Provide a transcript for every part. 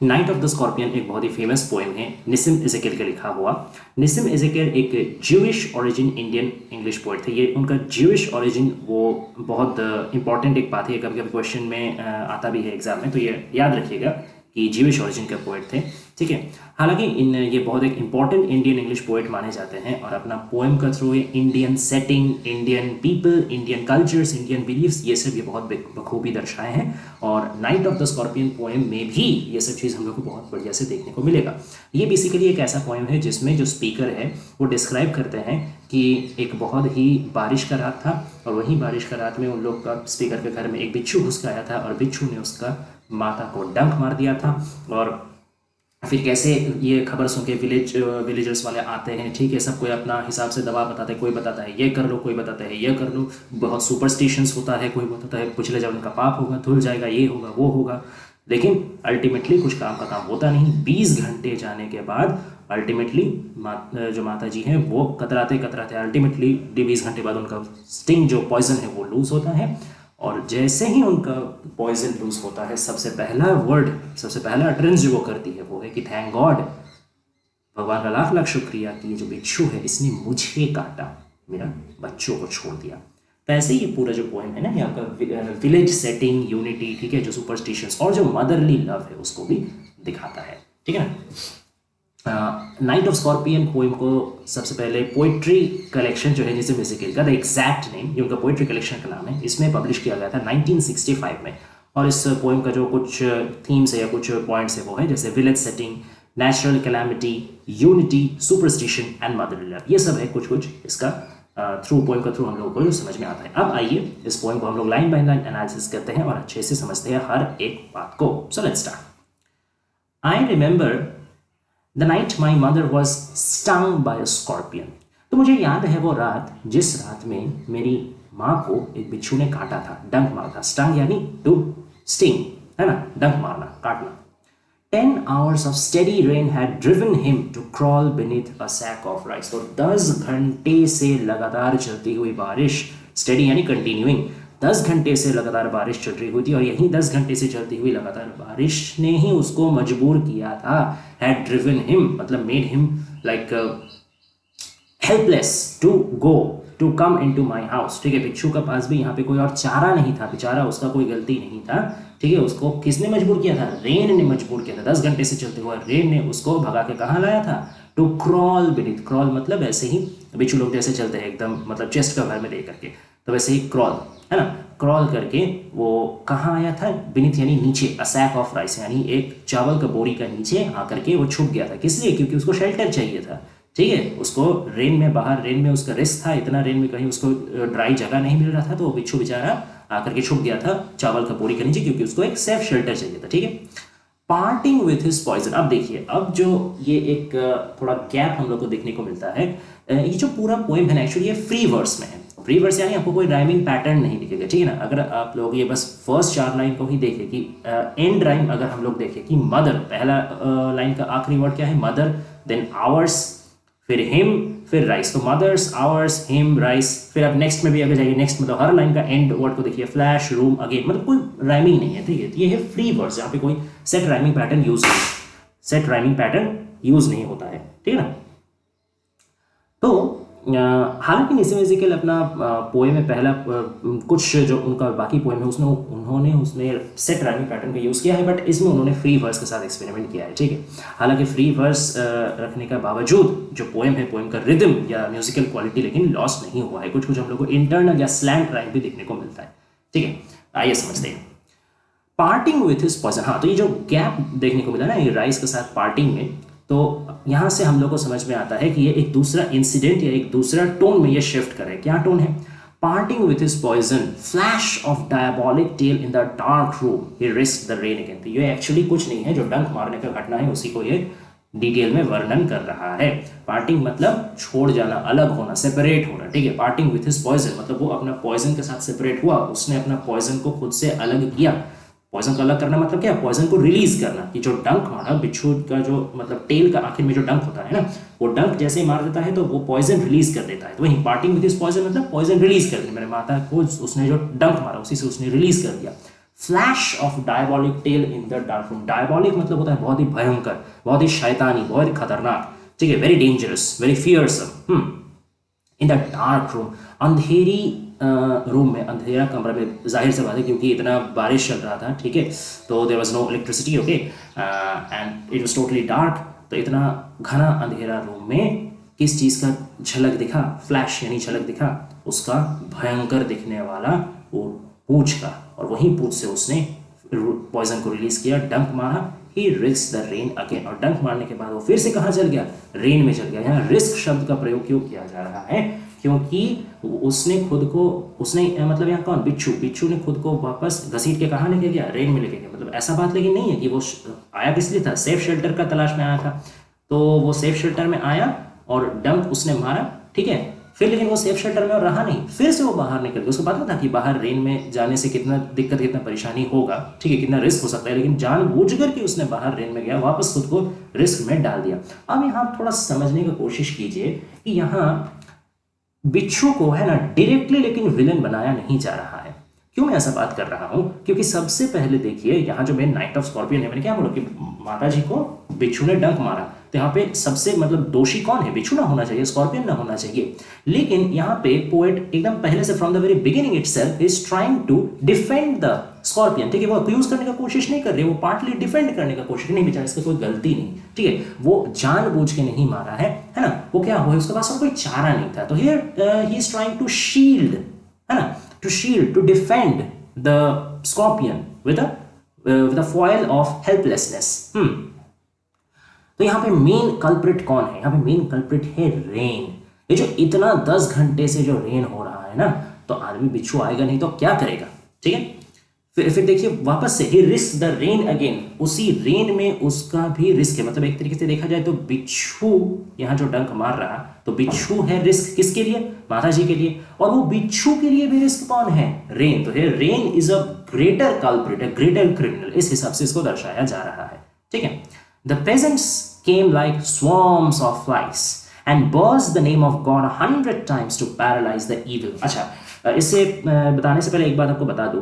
Night of the scorpion एक बहुत ही famous poem है, निसिम इज़ेकिएल का लिखा हुआ। निसिम इज़ेकिएल एक Jewish origin Indian English poet थे। ये उनका ज्यूइश ओरिजिन वो बहुत इंपॉर्टेंट एक बात है, कभी कभी क्वेश्चन में आता भी है एग्जाम में, तो ये याद रखिएगा कि ज्यूइश ओरिजिन के पोएट थे, ठीक है। हालांकि ये बहुत एक इंपॉर्टेंट इंडियन इंग्लिश पोएट माने जाते हैं और अपना पोएम का थ्रू ये Indian setting, Indian people, Indian cultures, Indian beliefs, ये सब ये बहुत बखूबी दर्शाए हैं। और night of the scorpion poem में भी ये सब चीज़ हम लोग को बहुत बढ़िया से देखने को मिलेगा। ये बेसिकली एक ऐसा पोएम है जिसमें जो स्पीकर है वो डिस्क्राइब करते हैं कि एक बहुत ही बारिश का रात था और वहीं बारिश का रात में उन लोग का स्पीकर के घर में एक बिच्छू घुस आया था और बिच्छू ने उसका माता को डंक मार दिया था। और फिर कैसे ये खबर सुन के विलेजर्स वाले आते हैं, ठीक है, सब कोई अपना हिसाब से दवा बताता है, कोई बताता है ये कर लो, कोई बताता है ये कर लो, बहुत सुपरस्टिशंस होता है, कोई बताता है पिछले जन्म का पाप होगा, धुल जाएगा, ये होगा वो होगा, लेकिन अल्टीमेटली कुछ काम का काम होता नहीं। 20 घंटे जाने के बाद अल्टीमेटली जो माता जी हैं वो कतराते कतराते अल्टीमेटली 20 घंटे बाद उनका स्टिंग जो पॉइजन है वो लूज होता है। और जैसे ही उनका पॉइजन लूज होता है, सबसे पहला वर्ड, सबसे पहला अटरेंस जो वो करती है वो है कि थैंक गॉड, भगवान का लाख लाख शुक्रिया कि ये जो बिच्छू है इसने मुझे काटा, मेरा बच्चों को छोड़ दिया। तो ऐसे ही ये पूरा जो पोएम है ना, ये आपका विलेज सेटिंग, यूनिटी, ठीक है, जो सुपरस्टिशंस और जो मदरली लव है उसको भी दिखाता है, ठीक है ना। नाइट ऑफ स्कॉर्पियन पोएम को सबसे पहले पोइट्री कलेक्शन जो है निसिम इज़ेकिएल का, द एग्जैक्ट नेम, ये उनका पोइट्री कलेक्शन का नाम है, इसमें पब्लिश किया गया था 1965 में। और इस पोएम का जो कुछ थीम्स है या कुछ पॉइंट्स है वो है जैसे village setting, natural calamity, unity, superstition and motherly love, ये सब है कुछ कुछ इसका थ्रू पोएम का थ्रू हम लोगों को समझ में आता है। अब आइए इस पोएम को हम लोग लाइन बाय लाइन एनालिसिस करते हैं और अच्छे से समझते हैं हर एक बात को। So let's start. I remember the night my mother was stung by a scorpion. तो मुझे याद है वो रात जिस रात में मेरी माँ को एक बिच्छू ने काटा था, डंक मारा था। स्टंग यानी टू स्टिंग, है ना, डंक मारना, काटना। 10 hours of steady rain had driven him to crawl beneath a sack of rice। तो 10 घंटे से लगातार चलती हुई बारिश, स्टेडी यानी कंटिन्यूइंग, 10 घंटे से लगातार बारिश चल रही हुई थी और यही 10 घंटे से चलती हुई लगातार बारिश ने ही उसको मजबूर किया था। हैड ड्रिवन हिम मतलब made him like helpless to go to come into my house, ठीक है। बिच्छू का पास भी यहाँ पे कोई और चारा नहीं था, बेचारा, उसका कोई गलती नहीं था, ठीक है। उसको किसने मजबूर किया था? रेन ने मजबूर किया था। 10 घंटे से चलते हुए रेन ने उसको भगा के कहाँ लाया था? To crawl beneath. क्रॉल मतलब ऐसे ही बिच्छू लोग जैसे चलते हैं एकदम, मतलब चेस्ट का भर में दे करके, तो वैसे ही क्रॉल, है ना, क्रॉल करके वो कहाँ आया था? बीनीथ यानी नीचे, अ सैक ऑफ राइस यानी एक चावल का बोरी का नीचे आकर के वो छुप गया था। किस लिए? क्योंकि उसको शेल्टर चाहिए था, ठीक है। उसको रेन में, बाहर रेन में उसका रिस्क था, इतना रेन में कहीं उसको ड्राई जगह नहीं मिल रहा था, तो वो बिच्छू बेचारा आकर के छुप गया था चावल का बोरी के नीचे, क्योंकि उसको एक सेफ शेल्टर चाहिए था, ठीक है। Parting with his poison. अब देखिए, अब जो ये एक थोड़ा गैप हम लोग को देखने को मिलता है। ये जो पूरा पोएम है ना, एक्चुअली ये फ्री वर्स में है। फ्री वर्स यानी आपको कोई राइमिंग पैटर्न नहीं दिखेगा, ठीक है ना। अगर आप लोग ये बस फर्स्ट 4 लाइन को ही देखें कि एंड राइम अगर हम लोग देखें कि मदर, पहला लाइन का आखिरी वर्ड क्या है? मदर, देन आवर्स, फिर हिम, फिर राइस। तो मदर्स, आवर्स, हिम, राइस। फिर आप नेक्स्ट में भी अगर जाइए, नेक्स्ट मतलब हर लाइन का एंड वर्ड को देखिए, फ्लैश, रूम, अगेन, मतलब कोई राइमिंग नहीं है, ठीक है। ये है फ्री वर्ड्स, यहाँ पे कोई सेट राइमिंग पैटर्न यूज नहीं, सेट राइमिंग पैटर्न यूज नहीं होता है, ठीक है ना। तो हालांकि निसिम इज़ेकिएल अपना पोएम में पहला कुछ जो उनका बाकी पोएम है उसमें उन्होंने उसमें सेट राइमिंग पैटर्न का यूज़ किया है, बट इसमें उन्होंने फ्री वर्स के साथ एक्सपेरिमेंट किया है, ठीक है। हालांकि फ्री वर्स रखने का बावजूद जो पोएम है, पोएम का रिदम या म्यूजिकल क्वालिटी लेकिन लॉस नहीं हुआ है। कुछ कुछ हम लोग को इंटरनल या स्लैंट राइम भी देखने को मिलता है, ठीक है। आइए समझते हैं। Parting with his poison. हाँ, तो ये जो गैप देखने को मिला ना, ये राइस के साथ पार्टिंग में, तो यहाँ से हम लोग को समझ में आता है कि ये एक दूसरा इंसिडेंट या एक दूसरा टोन में ये शिफ्ट करे। क्या टोन है? Parting with his poison, flash of diabolic tail in the dark room, he risked the rain again. तो ये एक्चुअली कुछ नहीं है, जो डंक मारने का घटना है उसी को ये डिटेल में वर्णन कर रहा है। पार्टिंग मतलब छोड़ जाना, अलग होना, सेपरेट होना, ठीक है। पार्टिंग विथ हिज पॉइजन मतलब वो अपना पॉइजन के साथ सेपरेट हुआ, उसने अपना पॉइजन को खुद से अलग किया। पॉइजन को अलग करना मतलब क्या? पॉइजन को रिलीज करना। कि जो डंक मारा बिच्छू का, जो मतलब टेल का आखिर में जो डंक होता है ना, वो डंक जैसे ही मार देता है तो वो पॉइजन रिलीज कर देता है। तो वही पार्टिंग विद दिस पॉइजन मतलब पॉइजन रिलीज कर दिया। मेरे माता को उसने जो डंक मारा उसी से उसने रिलीज कर दिया। Flash of diabolic tail in the dark room. Diabolic मतलब होता है बहुत ही भयंकर, बहुत ही शैतानी, बहुत ही खतरनाक, ठीक है, very dangerous, very fearsome. In the dark room, Andheri room में, अंधेरा कमरा में, जाहिर सी बात है क्योंकि इतना बारिश चल रहा था, ठीक है, तो there was no electricity, okay, and it was totally dark. तो इतना घना अंधेरा रूम में किस चीज़ का झलक दिखा, फ्लैश यानी झलक दिखा, उसका भयंकर दिखने वाला वो पूंछ का, और वहीं पूंछ से उसने पॉइजन को रिलीज किया, डंक मारा, ही रिस्क द रेन अगेन, और डंक मारने के बाद वो फिर से कहाँ चल गया, रेन में चल गया। यहाँ रिस्क शब्द का प्रयोग क्यों किया जा रहा है, क्योंकि उसने खुद को, उसने मतलब यहाँ कौन, बिच्छू ने खुद को वापस घसीट के कहाँ लेके गया, रेन में लेके गया। मतलब ऐसा बात लेकिन नहीं है कि वो आया किस लिए था, सेफ शेल्टर का तलाश में आया था, तो वो सेफ शेल्टर में आया और डंक उसने मारा, ठीक है, फिर लेकिन वो सेफ शेल्टर में और रहा नहीं, फिर से वो बाहर निकल गया। उसको पता था कि बाहर रेन में जाने से कितना दिक्कत, कितना परेशानी होगा, ठीक है, कितना रिस्क हो सकता है, लेकिन जानबूझकर के उसने बाहर रेन में गया, वापस खुद को रिस्क में डाल दिया। अब यहाँ थोड़ा समझने की कोशिश कीजिए कि यहाँ बिच्छू को है ना डायरेक्टली लेकिन विलन बनाया नहीं जा रहा है। क्यों मैं ऐसा बात कर रहा हूं, क्योंकि सबसे पहले देखिए यहाँ जो मेन नाइट ऑफ स्कॉर्पियन है, मैंने क्या बोला कि माता जी को बिच्छू ने डंक मारा, तो यहाँ पे सबसे मतलब दोषी कौन है, बिच्छू ना होना चाहिए, स्कॉर्पियन ना होना चाहिए। लेकिन यहाँ पे पोएट एकदम पहले से from the very beginning itself is trying to defend the scorpion, ठीक है, वो अक्यूज करने का कोशिश नहीं कर रही, वो पार्टली डिफेंड करने का कोशिश नहीं, बेचारा इसका कोई गलती नहीं, ठीक है, वो जानबूझ के नहीं मारा है ना, वो क्या हुआ, उसके पास और कोई चारा नहीं था। तो here he is trying to shield, है ना, to shield, to defend the scorpion with a foil of helplessness. तो यहाँ पे मेन कल्प्रिट कौन है, यहाँ पे मेन कल्प्रिट है रेन। ये जो इतना 10 घंटे से जो रेन हो रहा है ना, तो आदमी बिच्छू आएगा नहीं तो क्या करेगा, ठीक है। फिर देखिए वापस से ही रिस्क द रेन अगेन, उसी रेन में उसका भी रिस्क है। मतलब एक तरीके से देखा जाए तो बिच्छू यहाँ जो डंक मार रहा, तो बिच्छू है रिस्क किसके लिए, माता जी के लिए, और वो बिच्छू के लिए भी रिस्क कौन है, रेन। तो rain is a greater culprit, a greater criminal, इस हिसाब से इसको दर्शाया जा रहा है, ठीक है। The peasants came like swarms of flies and buzzed the name of God 100 times to paralyze the evil। अच्छा, इससे बताने से पहले एक बात आपको बता दूं,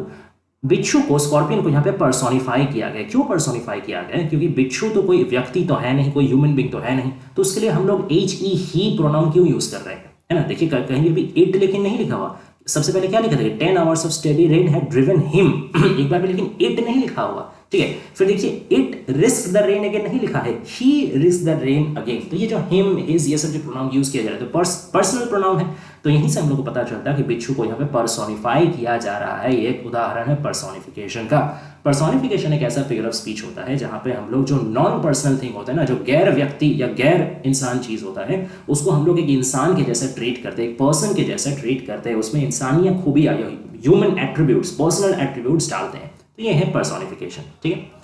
बिच्छू को, स्कॉर्पियन को यहाँ पे पर्सोनिफाई किया गया। क्यों पर्सोनिफाई किया गया, क्योंकि बिच्छू तो कोई व्यक्ति तो है नहीं, कोई ह्यूमन बीइंग तो है नहीं, तो उसके लिए हम लोग ही प्रोनाउन क्यों यूज कर रहे हैं, है ना। देखिए कहीं भी इट लेकिन नहीं लिखा हुआ, सबसे पहले क्या लिखा था, 10 hours of steady rain had driven him, एक बार भी लेकिन इट नहीं लिखा हुआ, ठीक है। फिर देखिए it risk the rain again नहीं लिखा है, ही रिस्क द रेन अगेन। तो ये जो हिम इज, ये सब जो प्रोनाउन यूज किया जा रहा है तो पर्सनल प्रोनाउन है, तो यहीं से हम लोग को पता चलता है कि बिच्छू को यहाँ पे पर्सोनिफाई किया जा रहा है। ये एक उदाहरण है पर्सोनिफिकेशन का। पर्सोनिफिकेशन एक ऐसा फिगर ऑफ स्पीच होता है जहाँ पे हम लोग जो नॉन पर्सनल थिंग होता है ना, जो गैर व्यक्ति या गैर इंसान चीज होता है, उसको हम लोग एक इंसान के जैसा ट्रीट करते हैं, एक पर्सन के जैसा ट्रीट करते हैं, उसमें इंसानिया खूबियां, ह्यूमन एट्रीब्यूट्स, पर्सनल एट्रीब्यूट्स डालते हैं, तो ये है पर्सोनिफिकेशन, ठीक है।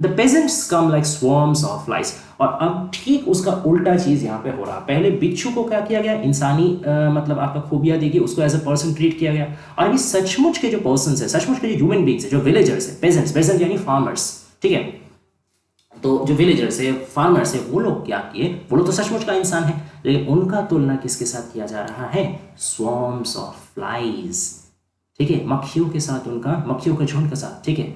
The peasants come like swarms of flies, और अब ठीक उसका उल्टा चीज यहाँ पे हो रहा है। पहले बिच्छू को क्या किया गया, इंसानी मतलब आपका खूबियां दी गई, उसको एज अ पर्सन ट्रीट किया गया, और अभी सचमुच के जो पर्सन है, सचमुच के जो ह्यूमन बींग्स है, जो विलेजर्स है, पेजेंट्स यानी फार्मर्स, ठीक है, तो जो विलेजर्स है, फार्मर्स है, वो लोग क्या किए, वो लोग तो सचमुच का इंसान है, लेकिन उनका तुलना किसके साथ किया जा रहा है, स्वॉर्म्स ऑफ फ्लाइज, ठीक है, मक्खियों के साथ, उनका मक्खियों के झुंड के साथ, ठीक है,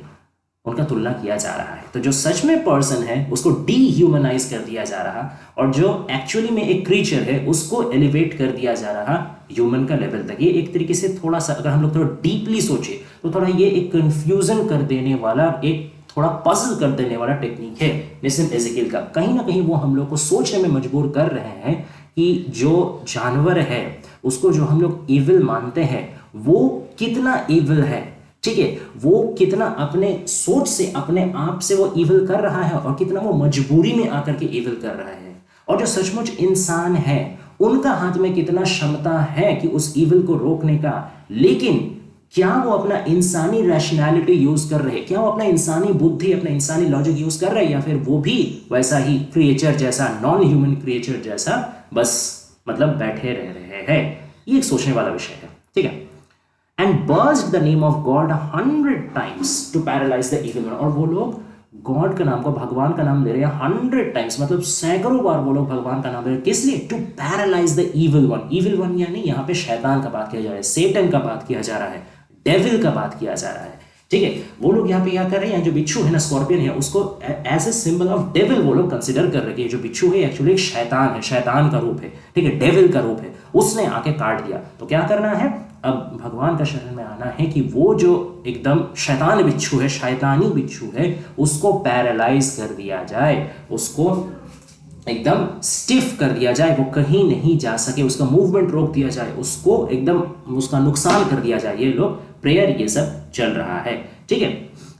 उनका तुलना किया जा रहा है। तो जो सच में पर्सन है उसको डीह्यूमनाइज कर दिया जा रहा, और जो एक्चुअली में एक क्रीचर है उसको एलिवेट कर दिया जा रहा ह्यूमन का लेवल तक। ये एक तरीके से थोड़ा सा अगर हम लोग थोड़ा डीपली सोचे तो थोड़ा ये एक कंफ्यूजन कर देने वाला, एक थोड़ा पजल कर देने वाला टेक्निक है निसिम एजेकियल का। कहीं ना कहीं वो हम लोग को सोचने में मजबूर कर रहे हैं कि जो जानवर है उसको जो हम लोग इविल मानते हैं वो कितना इविल है, ठीक है, वो कितना अपने सोच से, अपने आप से वो इविल कर रहा है, और कितना वो मजबूरी में आकर के इविल कर रहा है। और जो सचमुच इंसान है उनका हाथ में कितना क्षमता है कि उस इविल को रोकने का, लेकिन क्या वो अपना इंसानी रैशनैलिटी यूज कर रहे हैं, क्या वो अपना इंसानी बुद्धि, अपना इंसानी लॉजिक यूज कर रहे हैं, या फिर वो भी वैसा ही क्रिएचर जैसा, नॉन ह्यूमन क्रिएचर जैसा बस मतलब बैठे रह रहे हैं। ये एक सोचने वाला विषय है, ठीक है। And buzzed the name of God 100 times to paralyze the evil one। और वो लोग गॉड का नाम को, भगवान का नाम ले रहे हैं 100 टाइम्स, मतलब सैकड़ों बार वो लोग भगवान का नाम ले रहे हैं, किस लिए, to paralyse the evil one. Evil one यानी यहाँ पे शैतान का बात किया जा रहा है, सेटन का बात किया जा रहा है, डेविल का बात किया जा रहा है। ठीक है, वो लोग यहाँ पे क्या कर रहे हैं, जो बिच्छू है ना, स्कॉर्पियन है, उसको as a symbol of devil वो लोग कंसिडर कर रहे हैं। जो बिच्छू है एक्चुअली एक शैतान है, शैतान का रूप है, ठीक है, डेविल का रूप है, उसने आके काट दिया। तो क्या करना है, अब भगवान का शरण में आना है कि वो जो एकदम शैतान बिच्छू है, शैतानी बिच्छू है, उसको पैरालाइज कर दिया जाए, उसको एकदम स्टिफ कर दिया जाए, वो कहीं नहीं जा सके, उसका मूवमेंट रोक दिया जाए, उसको एकदम उसका नुकसान कर दिया जाए। ये लोग प्रेयर ये सब चल रहा है, ठीक है।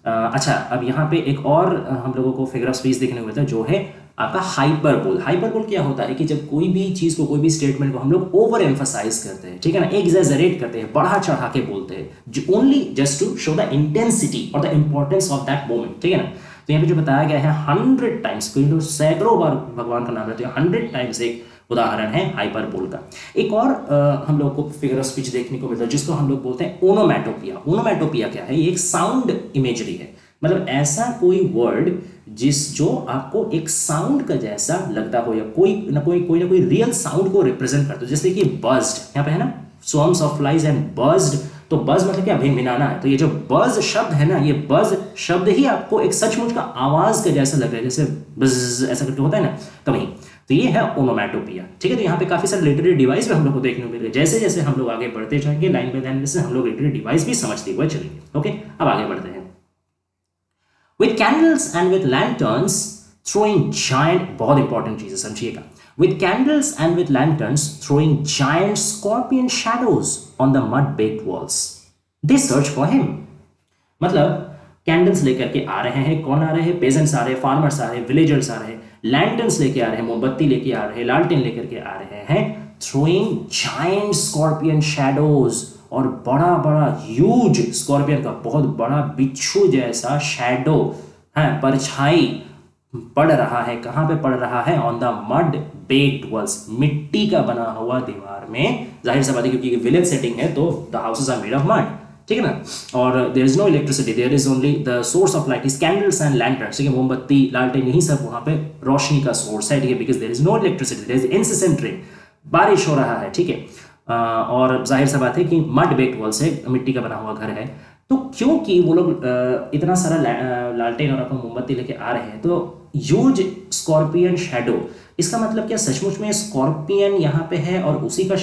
अच्छा, अब यहाँ पे एक और हम लोगों को फिगर ऑफ स्पीच देखने को मिलता है, जो है आपका हाइपरबोल। हाइपरबोल क्या होता है कि जब कोई भी चीज़ को, कोई भी स्टेटमेंट को हम लोग ओवर एम्फसाइज करते हैं, ठीक है ना, एग्जैजरेट करते हैं, बढ़ा चढ़ा के बोलते हैं, only just to show the intensity और the importance of that moment, ठीक है ना। तो यहाँ पे जो बताया गया है 100 टाइम्स, तो सैकड़ों बार भगवान का नाम लेते हैं, 100 टाइम्स एक उदाहरण है हाइपरबोल का। एक और हम लोग को फिगर ऑफ स्पीच देखने को मिलता है, जिसको हम लोग बोलते हैं ओनोमैटोपिया। ओनोमैटोपिया क्या है, ये एक साउंड इमेजरी है, मतलब ऐसा कोई वर्ड जो आपको एक साउंड का जैसा लगता हो, या कोई ना कोई रियल साउंड को रिप्रेजेंट करता हो। जैसे कि बज्ड, यहाँ पे है ना, swarms ऑफ फ्लाइज एंड बज्ड, तो बज मतलब क्या, भिनभिनाना है। तो ये जो बज शब्द है ना, ये बज शब्द ही आपको एक सचमुच का आवाज का जैसा लग रहा है, जैसे बज ऐसा करके होता है ना, तो वही, तो ये है ओनोमैटोपिया, ठीक है। तो यहाँ पे काफी सारे लिटरेरी डिवाइस भी हम लोग को देखने को मिल रहे हैं। जैसे जैसे हम लोग आगे बढ़ते जाएंगे लाइन बाय लाइन, जैसे हम लोग लिटरेरी डिवाइस भी समझते हुए चलेंगे। ओके, अब आगे बढ़ते हैं। With candles and with lanterns, throwing giant, बहुत इंपॉर्टेंट चीज है, समझिएगा। With candles and with lanterns, throwing giant scorpion shadows on the mud-baked walls, they search for him. मतलब कैंडल्स लेकर के आ रहे हैं, कौन आ रहे हैं, पेजेंट्स आ रहे हैं, फार्मर्स आ रहे हैं, विलेजर्स आ रहे हैं, लैंटर्न्स लेके आ रहे हैं, मोमबत्ती लेके आ रहे हैं, लालटेन लेकर के आ रहे हैं, थ्रोइंग जायंट स्कॉर्पियन शैडोज, और बड़ा बड़ा ह्यूज स्कॉर्पियन का बहुत बड़ा बिच्छू जैसा शैडो है, परछाई पड़ रहा है। कहां पे पड़ रहा है, on the mud baked walls, मिट्टी का बना हुआ दीवार में। जाहिर सा बात है क्योंकि विलेज सेटिंग है, तो the houses are made of mud, ठीक है ना। और there is no electricity, there is only the source of light is candles and lanterns, ठीक है, मोमबत्ती लालटेन, यही सब वहां पे रोशनी का सोर्स है, ठीक है, because there is no electricity, there is insistent rain, बारिश हो रहा है, ठीक है। और जाहिर सा बात है कि मड बेक्ड वॉल से, मिट्टी का बना हुआ घर है, तो क्योंकि वो लोग इतना सारा लालटेन और अपना मोमबत्ती लेके आ रहे हैं, तो ह्यूज स्कॉर्पियन शैडो, इसका मतलब क्या, सचमुच में स्कॉर्पियन यहाँ पे है और उसी का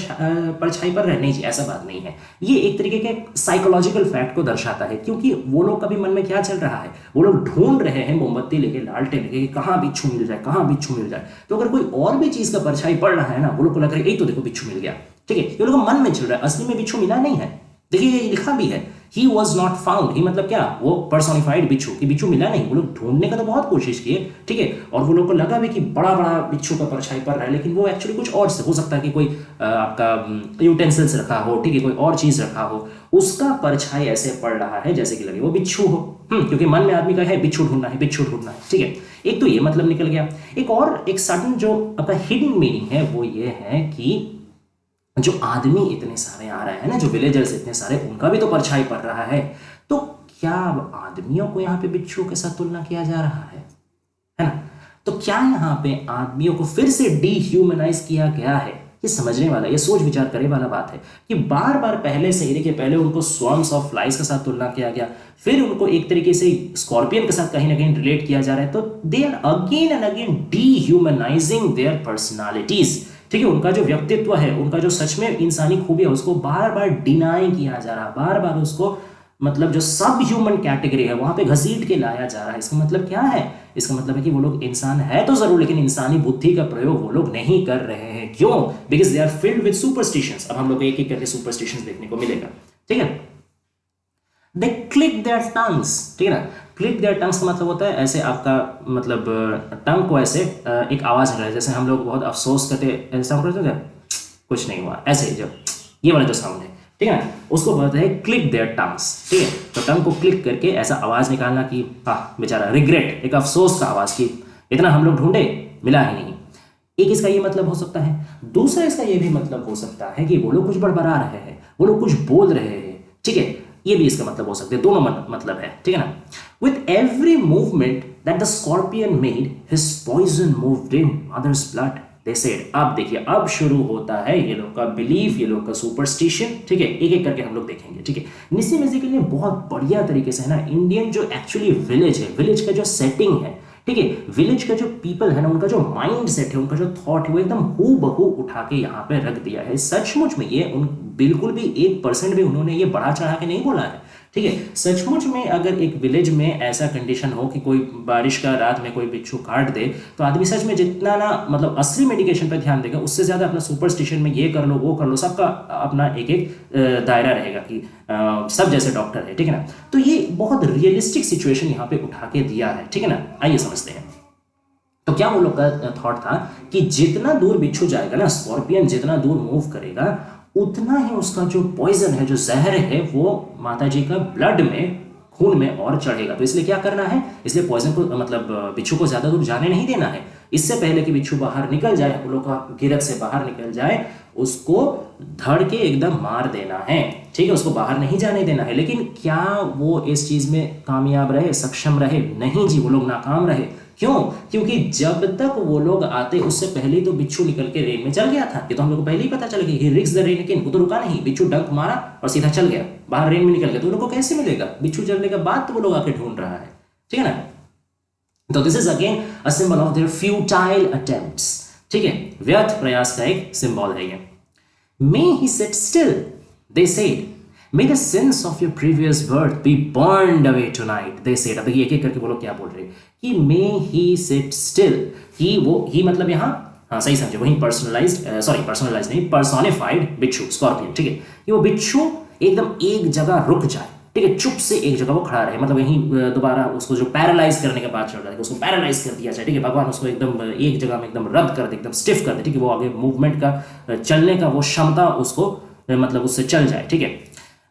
परछाई पर रहने चाहिए, ऐसा बात नहीं है। ये एक तरीके के साइकोलॉजिकल फैक्ट को दर्शाता है, क्योंकि वो लोग का भी मन में क्या चल रहा है, वो लोग ढूंढ रहे हैं मोमबत्ती लेके, लालटेन लेके, कि कहाँ बिच्छू मिल जाए, कहाँ बिच्छू मिल जाए। तो अगर कोई और भी चीज का परछाई पड़ रहा है ना, वो लोग को लग रहा है, एक तो देखो बिच्छू मिल गया, ठीक है, ये लोग मन में चल रहा है, असली में बिच्छू मिला नहीं है। देखिए ये लिखा भी है, ही वॉज नॉट फाउंड, ही मतलब क्या, वो पर्सोनिफाइड बिच्छू, कि बिच्छू मिला नहीं। वो लोग ढूंढने का तो बहुत कोशिश किए, ठीक है, और वो लोग को लगा भी कि बड़ा बड़ा बिच्छू का परछाई पड़ रहा है, लेकिन वो एक्चुअली कुछ और से हो सकता है, कि कोई आपका यूटेंसिल्स रखा हो, ठीक है, कोई और चीज रखा हो, उसका परछाई ऐसे पड़ रहा है जैसे कि लगे वो बिच्छू हो। क्योंकि मन में आदमी का है बिच्छू ढूंढना है, बिच्छू ढूंढना है, ठीक है। एक तो ये मतलब निकल गया। एक और एक सडन जो आपका हिडन मीनिंग है, वो ये है कि जो आदमी इतने सारे आ रहे हैं ना, जो विलेजर्स इतने सारे, उनका भी तो परछाई पड़ रहा है, तो क्या आदमियों को यहाँ पे बिच्छू के साथ तुलना किया जा रहा है ना। तो क्या यहाँ पे आदमियों को फिर से डीह्यूमनाइज किया गया है, ये समझने वाला, ये सोच विचार करे वाला बात है कि बार बार पहले से ही, पहले उनको स्वॉर्म्स ऑफ फ्लाइज के साथ तुलना किया गया, फिर उनको एक तरीके से स्कॉर्पियन के साथ कहीं ना कहीं रिलेट किया जा रहा है, तो they are again and again dehumanising their personalities, ठीक है। उनका जो व्यक्तित्व है, उनका जो सच में इंसानी खूबी है, उसको बार बार डिनाई किया जा रहा है, बार बार उसको मतलब जो सब ह्यूमन कैटेगरी है वहां पे घसीट के लाया जा रहा है। इसका मतलब क्या है, इसका मतलब है कि वो लोग इंसान है तो जरूर, लेकिन इंसानी बुद्धि का प्रयोग वो लोग नहीं कर रहे हैं। क्यों, because they are filled with superstitions. अब हम लोग एक एक करके सुपरस्टिशंस देखने को मिलेगा, ठीक है। दे क्लिक देयर टंग्स, ठीक है ना। क्लिक देयर टंग्स का मतलब होता है ऐसे आपका मतलब टंग को ऐसे एक आवाज निकला, जैसे हम लोग बहुत अफसोस करते ऐसे साउंड करते थे, कुछ नहीं हुआ, ऐसे जो ये वाला जो साउंड है, ठीक है ना, उसको बोलते हैं क्लिक देयर टंग्स, ठीक है। तो टंग को क्लिक करके ऐसा आवाज निकालना कि हाँ बेचारा, रिग्रेट, एक अफसोस का आवाज की इतना हम लोग ढूंढे मिला ही नहीं। एक इसका ये मतलब हो सकता है। दूसरा इसका ये भी मतलब हो सकता है कि वो लोग कुछ बड़बड़ा रहे हैं, वो लोग कुछ बोल रहे हैं, ठीक है, ये भी इसका मतलब हो सकता है। दोनों मतलब है, ठीक है ना। With every movement that the scorpion made, his poison moved in others blood, they said, अब देखिए अब शुरू होता है ये लोग का बिलीफ, ये लोग का सुपरस्टिशन, ठीक है, एक एक करके हम लोग देखेंगे, ठीक है। निसिम इज़ेकियल ने बहुत बढ़िया तरीके से है ना इंडियन जो एक्चुअली विलेज है, विलेज का जो सेटिंग है, ठीक है, विलेज का जो पीपल है ना, उनका जो माइंड सेट है, उनका जो थॉट है, वो एकदम हू बहू उठा के यहाँ पे रख दिया है। सचमुच में ये उन बिल्कुल भी 1% भी उन्होंने ये बढ़ा चढ़ा के नहीं बोला है, ठीक है। सचमुच में अगर एक विलेज में ऐसा कंडीशन हो कि कोई बारिश का रात में कोई बिच्छू काट दे, तो आदमी सच में जितना ना मतलब असली मेडिकेशन पे ध्यान देगा, उससे ज्यादा अपना सुपरस्टिशन में ये कर लो वो कर लो, सबका अपना एक एक दायरा रहेगा कि सब जैसे डॉक्टर है, ठीक है ना। तो ये बहुत रियलिस्टिक सिचुएशन यहाँ पे उठा के दिया है, ठीक है ना। आइए समझते हैं। तो क्या वो लोग का थॉट था कि जितना दूर बिच्छू जाएगा ना, स्कॉर्पियन जितना दूर मूव करेगा, उतना ही उसका जो पॉइजन है, जो जहर है, वो माता जी का ब्लड में, खून में और चढ़ेगा। तो इसलिए क्या करना है, इसलिए पॉइजन को मतलब बिच्छू को ज्यादा दूर जाने नहीं देना है। इससे पहले कि बिच्छू बाहर निकल जाए, उन लोग का गिरफ्त से बाहर निकल जाए, उसको धड़ के एकदम मार देना है, ठीक है, उसको बाहर नहीं जाने देना है। लेकिन क्या वो इस चीज में कामयाब रहे, सक्षम रहे? नहीं जी, वो लोग नाकाम रहे। क्यों? क्योंकि जब तक वो लोग आते उससे पहले तो बिच्छू निकल के रेन में चल गया था। ये तो हम लोग को पहले ही पता चल गया, ही रिक्स द रेन, लेकिन वो तो रुका नहीं, बिच्छू डंक मारा और सीधा चल गया बाहर, रेन में निकल गया। तो उन लोग को कैसे मिलेगा? बिच्छू चलने के बाद तो वो लोग आके ढूंढ रहा है, ठीक है ना। तो this is again a symbol of their futile attempts, ठीक है, व्यर्थ प्रयास का एक सिंबल है ये। May he sit still, they said, May the sins of your previous birth be burned away tonight, they said। अब एक एक करके बोलो क्या बोल रहे हैं कि may he sit still, he मतलब यहाँ, हाँ सही समझे, वही पर्सनलाइज्ड नहीं, पर्सोनिफाइड बिच्छू, स्कॉर्पियन, ठीक है। कि वो बिच्छू एकदम एक जगह रुक जाए, ठीक है, चुप से एक जगह वो खड़ा रहे, मतलब यहीं दोबारा उसको जो पैरालाइज करने के बाद चल रहा है, उसको पैरालाइज कर दिया जाए, ठीक है, भगवान उसको एकदम एक जगह में एकदम रद्द कर दे, एकदम स्टिफ कर दे, ठीक है, वो आगे मूवमेंट का, चलने का वो क्षमता उसको मतलब उससे चल जाए, ठीक है।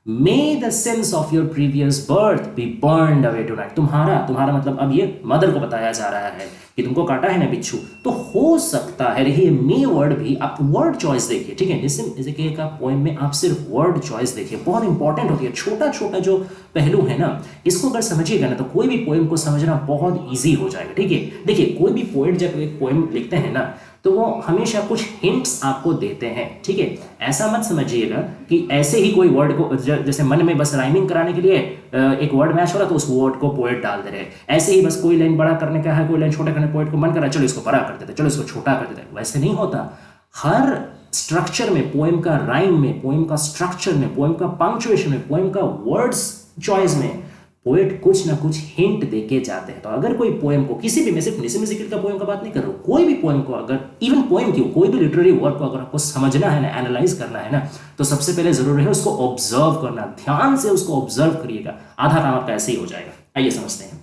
May the sins of your previous birth be burned away tonight। तुम्हारा मतलब अब ये मदर को बताया जा रहा है कि तुमको काटा है ना बिच्छू, तो हो सकता है, देखिए मे वर्ड भी, आप वर्ड चॉइस देखिए, ठीक है, निसिम इज़ेकियल का पोएम में आप सिर्फ वर्ड चॉइस देखिए, बहुत इंपॉर्टेंट होती है। छोटा छोटा जो पहलू है ना, इसको अगर समझिएगा ना, तो कोई भी पोएम को समझना बहुत ईजी हो जाएगा, ठीक है। देखिए कोई भी पोएट जब एक पोएम लिखते हैं ना, तो वो हमेशा कुछ हिंट्स आपको देते हैं, ठीक है। ऐसा मत समझिएगा कि ऐसे ही कोई वर्ड को जैसे मन में बस राइमिंग कराने के लिए एक वर्ड मैच हो रहा तो उस वर्ड को पोएट डाल दे रहे, ऐसे ही बस कोई लाइन बड़ा करने का है, कोई लाइन छोटा करने, पोएट को मन करा चलो इसको बड़ा कर देते, चलो इसको छोटा कर देते, वैसे नहीं होता। हर स्ट्रक्चर में, पोएम का राइम में, पोएम का स्ट्रक्चर में, पोएम का पंक्चुएशन में, पोएम का वर्ड्स चॉइस में पोएट कुछ ना कुछ हिंट देके जाते हैं। तो अगर कोई पोएम को, किसी भी, मैं सिर्फ निसिम इज़ेकियल का पोएम का बात नहीं कर रहा हूँ, कोई भी पोएम को अगर, इवन पोएम क्यों, कोई भी लिटरेरी वर्क को अगर आपको समझना है ना, एनालाइज करना है ना, तो सबसे पहले जरूरी है उसको ऑब्जर्व करना, ध्यान से उसको ऑब्जर्व करिएगा, आधा काम आपका ऐसे ही हो जाएगा। आइए समझते हैं।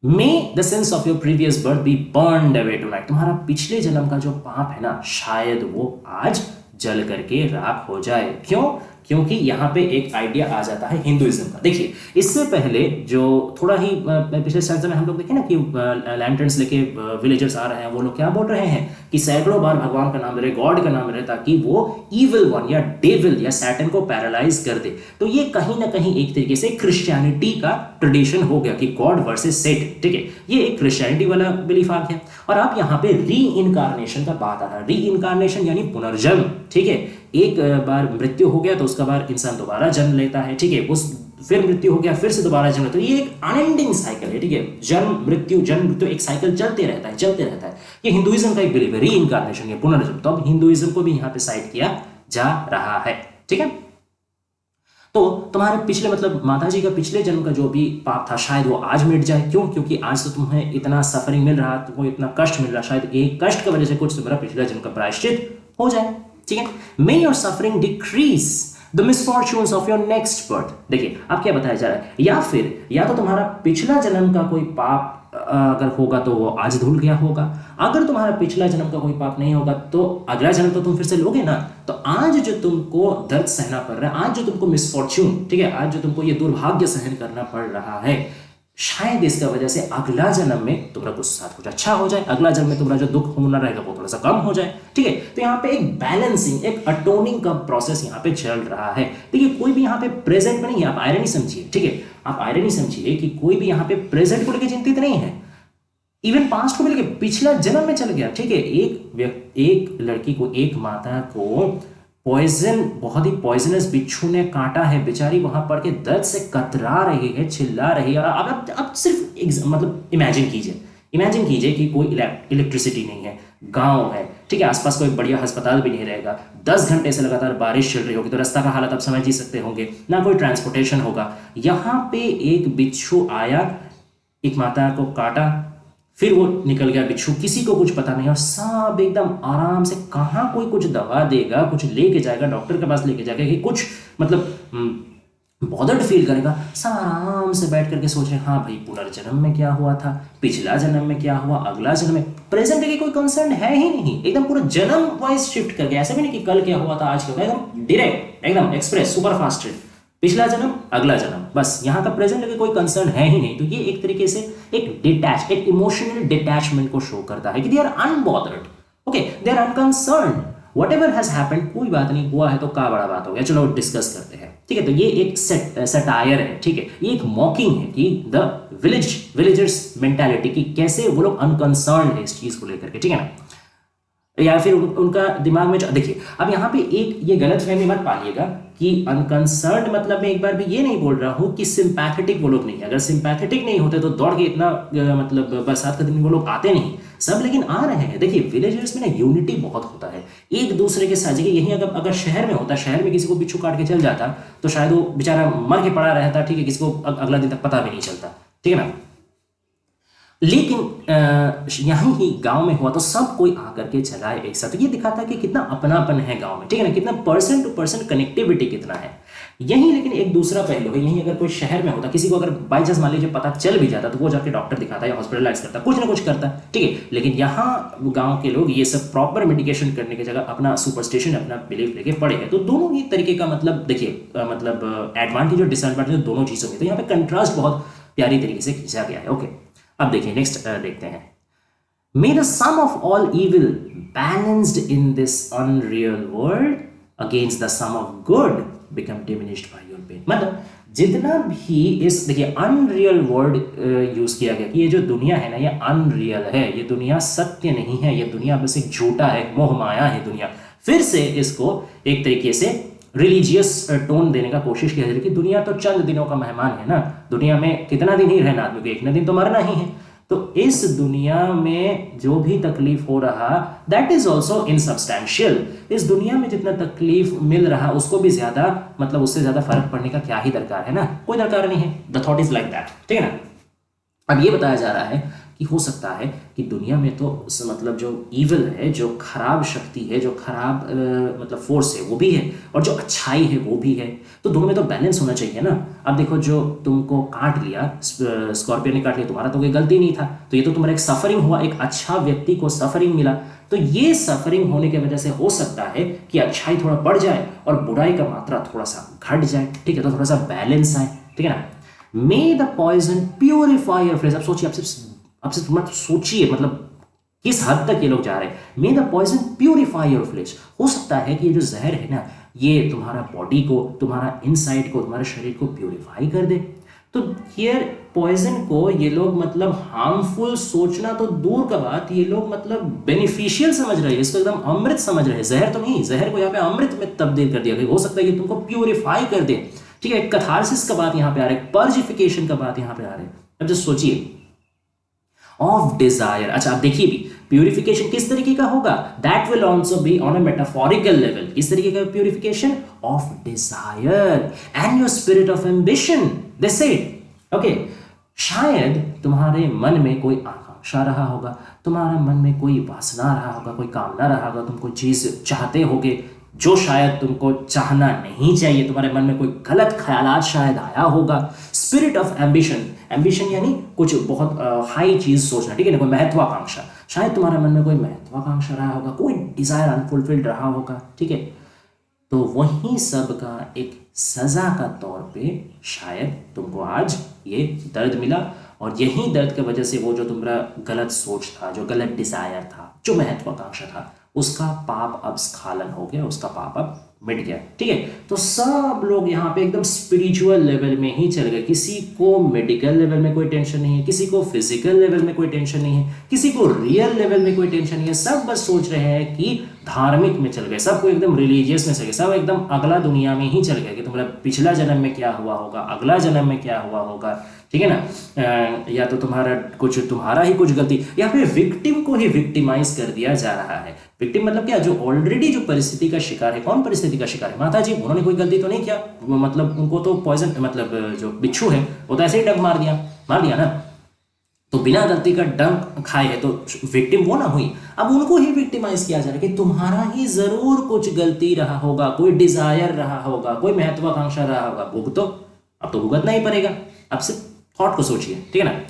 May the sins of your previous birth be burned away tonight। तुम्हारा पिछले जन्म का जो पाप है ना, शायद वो आज जल करके राख हो जाए। क्यों? क्योंकि यहाँ पे एक आइडिया आ जाता है हिंदुइज्म का। देखिए इससे पहले जो थोड़ा ही पिछले स्टैंजा में हम लोग देखें ना कि लैंटर्न्स लेके विलेजर्स आ रहे हैं, वो लोग क्या बोल रहे हैं कि सैकड़ों बार भगवान का नाम ले रहे, गॉड का नाम ले रहे, ताकि वो इविल वन या डेविल या सैटन को पैरालाइज कर दे। तो ये कहीं ना कहीं एक तरीके से क्रिश्चियनिटी का ट्रेडिशन हो गया कि गॉड वर्सेस सेटन, ठीक है, ये एक क्रिश्चियनिटी वाला बिलीफ आ गया। और आप यहाँ पे री इनकारनेशन का बात आ रहा है, री इनकारनेशन यानी पुनर्जन्म, ठीक है। एक बार मृत्यु हो गया तो उसका बाद इंसान दोबारा जन्म लेता है, ठीक है, उस फिर मृत्यु हो गया फिर से दोबारा जन्म लेता है। ये एक अनएंडिंग साइकिल है, ठीक है, जन्म मृत्यु एक साइकिल चलते रहता है, चलते रहता है। ये हिंदुइज्म का एक बिलीफ है, री इनकारनेशन या पुनर्जन्म। तो अब हिंदुइज्म को भी यहाँ पे साइड किया जा रहा है, ठीक है। तो तुम्हारे पिछले मतलब माता जी का पिछले जन्म का जो भी पाप था, शायद वो आज मिट जाए। क्यों? क्योंकि आज तो तुम्हें इतना सफरिंग मिल रहा, तुमको इतना कष्ट मिल रहा, शायद एक कष्ट की वजह से कुछ तुम्हारा पिछला जन्म का प्रायश्चित हो जाए, ठीक है। May your suffering decrease the misfortunes of your next birth. देखिए अब क्या बताया जा रहा है, या फिर या तो तुम्हारा पिछला जन्म का कोई पाप अगर होगा तो वो आज धुल गया होगा, अगर तुम्हारा पिछला जन्म का कोई पाप नहीं होगा तो अगला जन्म तो तुम फिर से लोगे ना। तो आज जो तुमको दर्द सहना पड़ रहा है, आज जो तुमको मिसफॉर्च्यून, ठीक है, आज जो तुमको ये दुर्भाग्य सहन करना पड़ रहा है, शायद इसका वजह से अगला जन्म में तुम्हारा कुछ साथ कुछ अच्छा हो जाए, अगला जन्म में तुम्हारा जो दुख होना रहेगा वो थोड़ा सा कम हो जाए, ठीक है। तो यहाँ पे एक बैलेंसिंग, एक अटोनिंग का प्रोसेस यहाँ पे चल रहा है। देखिए कोई भी यहाँ पे प्रेजेंट में नहीं है, आप आयरनी समझिए, ठीक है, आप आयरनी समझिए कि कोई भी यहाँ पे प्रेजेंट को लेकर चिंतित नहीं है। इवन पास्ट को भी लेके पिछला जन्म में चल गया, ठीक है। एक लड़की को, एक माता को पॉइजन, बहुत ही पॉइजनस बिच्छू ने काटा है, बेचारी वहां पड़ के दर्द से कतरा रही है, चिल्ला रही है। और अब सिर्फ मतलब इमेजिन कीजिए कि कोई इलेक्ट्रिसिटी नहीं है, गांव है, ठीक है, आसपास कोई बढ़िया अस्पताल भी नहीं रहेगा, 10 घंटे से लगातार बारिश चल रही होगी, तो रास्ता का हालत आप समझ ही सकते होंगे, ना कोई ट्रांसपोर्टेशन होगा। यहाँ पे एक बिच्छू आया, एक माता को काटा, फिर वो निकल गया बिच्छू, किसी को कुछ पता नहीं, और सब एकदम आराम से, कहाँ कोई कुछ दवा देगा, कुछ लेके जाएगा, डॉक्टर के पास लेके जाएगा, कि कुछ मतलब बॉदर्ड फील करेगा, सब आराम से बैठ करके सोचे, हाँ भाई पुनर्जन्म में क्या हुआ था, पिछला जन्म में क्या हुआ, अगला जन्म में, प्रेजेंट की कोई कंसर्न है ही नहीं, एकदम पूरा जन्म वाइज शिफ्ट कर गया। ऐसा भी नहीं कि कल क्या हुआ था, आज क्या हुआ, एकदम डायरेक्ट, एकदम एक्सप्रेस, सुपर फास्ट ट्रेन, पिछला जन्म अगला जन्म, बस। यहाँ का प्रेजेंट का कोई कंसर्न है ही नहीं। तो ये एक तरीके से एक इमोशनल डिटैचमेंट को शो करता है कि they are unbothered, okay, they are unconcerned, whatever has happened, कोई बात नहीं, हुआ है तो क्या बड़ा बात हो गया, चलो डिस्कस करते हैं, ठीक है। तो ये एक सटायर है, ठीक है, ये एक मॉकिंग है कि द विलेजर्स मेंटालिटी, की कैसे वो लोग अनकंसर्न्ड है इस चीज को लेकर के, ठीक है ना। या फिर उनका दिमाग में देखिए, अब यहाँ पे एक ये गलत फहमी मत पालिएगा कि अनकंसर्न्ड मतलब मैं एक बार भी ये नहीं बोल रहा हूँ कि सिंपैथेटिक वो लोग नहीं है। अगर सिंपैथेटिक नहीं होते तो दौड़ के इतना मतलब बरसात का दिन वो लोग आते नहीं सब, लेकिन आ रहे हैं। देखिए विलेजर्स में ना यूनिटी बहुत होता है, एक दूसरे के साथ। यही अगर शहर में होता, शहर में किसी को बिच्छू काट के चल जाता तो शायद वो बेचारा मर के पड़ा रहता, ठीक है, किसी को अगला दिन तक पता भी नहीं चलता, ठीक है ना। लेकिन यहीं ही गांव में हुआ तो सब कोई आकर के चलाए एक साथ, तो ये दिखाता है कि कितना अपनापन है गांव में, ठीक है ना, कितना पर्सन टू पर्सन कनेक्टिविटी कितना है। यहीं लेकिन एक दूसरा पहलू है, यहीं अगर कोई शहर में होता, किसी को अगर बाई चांस मान लीजिए पता चल भी जाता तो वो जाके डॉक्टर दिखाता या हॉस्पिटलाइज करता, कुछ ना कुछ करता, ठीक है। लेकिन यहाँ गाँव के लोग ये सब प्रॉपर मेडिकेशन करने की जगह अपना सुपरस्टिशन, अपना बिलीफ लेके पड़े हैं। तो दोनों ही तरीके का मतलब देखिए मतलब एडवांटेज और डिसएडवांटेज दोनों चीज़ों में, तो यहाँ पे कंट्रास्ट बहुत प्यारी तरीके से खींचा गया है, ओके। अब देखिए नेक्स्ट देखते हैं, may the sum of all evil balanced in this unreal world against the sum of good become diminished by your pain. मतलब जितना भी इस, देखिए अनरियल वर्ड यूज किया गया कि ये जो दुनिया है ना ये अनरियल है, ये दुनिया सत्य नहीं है, ये दुनिया बस एक झूठा है, मोह माया है दुनिया। फिर से इसको एक तरीके से रिलीजियस टोन देने का कोशिश किया जाए कि दुनिया तो चंद दिनों का मेहमान है ना, दुनिया में कितना दिन ही रहना आदमी को, एक ना दिन तो मरना ही है। तो इस दुनिया में जो भी तकलीफ हो रहा दैट इज ऑल्सो इनसब्सटैंशियल, इस दुनिया में जितना तकलीफ मिल रहा उसको भी ज्यादा मतलब उससे ज्यादा फर्क पड़ने का क्या ही दरकार है ना, कोई दरकार नहीं है। The thought is like that, ठीक है ना। अब ये बताया जा रहा है कि हो सकता है कि दुनिया में तो मतलब जो ईविल है, जो खराब शक्ति है, जो खराब मतलब फोर्स है वो भी है, और जो अच्छाई है वो भी है, तो दोनों में तो बैलेंस होना चाहिए ना। अब देखो जो तुमको काट लिया, स्कॉर्पियो ने काट लिया, तुम्हारा तो कोई गलती नहीं था, तो ये तो तुम्हारा एक सफरिंग हुआ, एक अच्छा व्यक्ति को सफरिंग मिला, तो ये सफरिंग होने की वजह से हो सकता है कि अच्छाई थोड़ा बढ़ जाए और बुराई का मात्रा थोड़ा सा घट जाए, ठीक है, तो थोड़ा सा बैलेंस आए, ठीक है ना। May the poison purify your flesh. अब सोचिए, आपसे मत सोचिए मतलब किस हद तक ये लोग जा रहे हैं। May the poison purify your flesh, हो सकता है कि ये जो जहर है ना ये तुम्हारा बॉडी को, तुम्हारा इनसाइड को, तुम्हारे शरीर को प्योरीफाई कर दे। तो हियर पॉइजन को ये लोग मतलब हार्मफुल सोचना तो दूर का बात, ये लोग मतलब बेनिफिशियल समझ रहे हैं, इसको एकदम अमृत समझ रहे हैं। जहर तो नहीं, जहर को यहाँ पे अमृत में तब्दील कर दिया गया। हो सकता है कि तुमको प्योरीफाई कर दे, ठीक है। कैथारसिस का बात यहाँ पे आ रहा है, पर्जिफिकेशन का बात यहाँ पे आ रहा है। अब जो सोचिए ऑफ डिजायर, अच्छा आप देखिए भी प्यूरिफिकेशन किस तरीके का होगा, that will also be on a metaphorical level. किस तरीके का purification, of desire and your spirit of ambition, they said, okay. शायद तुम्हारे मन में कोई आकांक्षा रहा होगा, तुम्हारे मन में कोई वासना रहा होगा, कोई कामना रहा होगा, तुम कोई चीज चाहते होगे जो शायद तुमको चाहना नहीं चाहिए, तुम्हारे मन में कोई गलत ख्यालात शायद आया होगा। स्पिरिट ऑफ एम्बिशन, एम्बिशन यानी कुछ बहुत हाई चीज सोचना, ठीक है ना, कोई महत्वाकांक्षा, शायद तुम्हारे मन में कोई महत्वाकांक्षा रहा होगा, कोई डिजायर अनफुलफिल्ड रहा होगा, ठीक है। तो वही सब का एक सजा का तौर पे शायद तुमको आज ये दर्द मिला, और यही दर्द की वजह से वो जो तुम्हारा गलत सोच था, जो गलत डिजायर था, जो महत्वाकांक्षा था, उसका पाप अब स्खलन हो गया, उसका पाप अब मिट गया। ठीक है, तो सब लोग यहाँ पे एकदम स्पिरिचुअल लेवल में ही चल गए। किसी को मेडिकल लेवल में कोई टेंशन नहीं है, किसी को फिजिकल लेवल में कोई टेंशन नहीं है, किसी को रियल लेवल में कोई टेंशन नहीं है। सब बस सोच रहे हैं कि धार्मिक में चल गए, सबको एकदम रिलीजियस में चल गए, सब एकदम अगला दुनिया में ही चल गए कि तुम्हारा पिछला जन्म में क्या हुआ होगा, अगला जन्म में क्या हुआ होगा। ठीक है ना, या तो तुम्हारा ही कुछ गलती, या फिर विक्टिम को ही विक्टिमाइज कर दिया जा रहा है। विक्टिम मतलब क्या, जो ऑलरेडी जो परिस्थिति का शिकार है। कौन परिस्थिति का शिकार है? माता जी, उन्होंने कोई गलती तो नहीं किया, मतलब उनको तो पॉइजन, मतलब जो बिच्छू है वो तो ऐसे ही डंक मार दिया ना, तो बिना गलती का डंक खाए है, तो विक्टिम वो ना हुई। अब उनको ही विक्टिमाइज किया जा रहा है कि तुम्हारा ही जरूर कुछ गलती रहा होगा, कोई डिजायर रहा होगा, कोई महत्वाकांक्षा रहा होगा, भुगतो। अब तो भुगतना ही पड़ेगा। अब सिर्फ थॉट को सोचिए, ठीक है ना।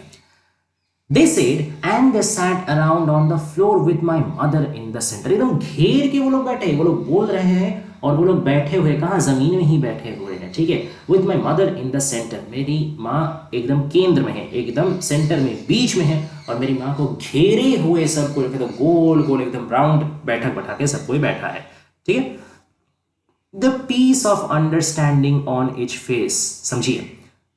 They said and they sat around on the floor with my mother in the center। एकदम घेर के वो लोग बैठे, वो लोग बोल रहे हैं और वो लोग बैठे हुए कहाँ, जमीन में ही बैठे हुए हैं। ठीक है, with my mother in the center, मेरी माँ एकदम केंद्र में है, एकदम सेंटर में, बीच में है, और मेरी माँ को घेरे हुए सबको तो गोल गोल एकदम राउंड बैठक बैठा के सबको बैठा है। ठीक है, the peace of understanding on each face, समझिए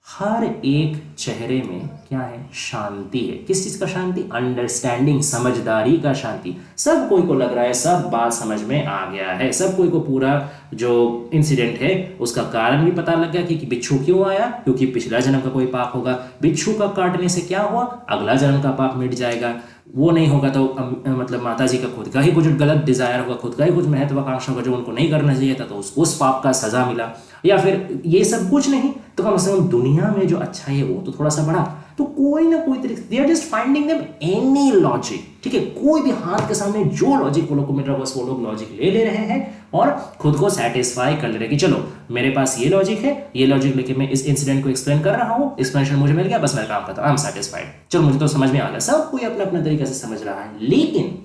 हर एक चेहरे में क्या है, शांति है। किस चीज का शांति? अंडरस्टैंडिंग, समझदारी का शांति। सब कोई को लग रहा है, सब बात समझ में आ गया है, सब कोई को पूरा जो इंसिडेंट है उसका कारण भी पता लग गया कि बिच्छू क्यों आया, क्योंकि पिछला जन्म का कोई पाप होगा। बिच्छू का काटने से क्या हुआ, अगला जन्म का पाप मिट जाएगा। वो नहीं होगा तो मतलब माता जी का खुद का ही कुछ गलत डिजायर होगा, खुद का ही कुछ महत्वाकांक्षा होगा जो उनको नहीं करना चाहिए था, तो उस पाप का सजा मिला। या फिर ये सब कुछ नहीं तो कम से कम दुनिया में जो अच्छा है वो तो थोड़ा सा बढ़ा। तो कोई ना कोई तरीके, they are just finding them any logic. ठीक है, कोई भी हाथ के सामने जो लॉजिक वो लोग को मिल रहा है बस वो लोग लॉजिक ले रहे हैं और खुद को सेटिस्फाई कर ले रहे हैं कि चलो मेरे पास ये लॉजिक है, ये लॉजिक लेके मैं इस इंसिडेंट को एक्सप्लेन कर रहा हूँ, एक्सप्लेनेशन मुझे मिल गया, बस मेरा काम करता हूँ, आई एम सेटिस्फाइड, चलो मुझे तो समझ में आ गया। सब कोई अपने अपने तरीके से समझ रहा है, लेकिन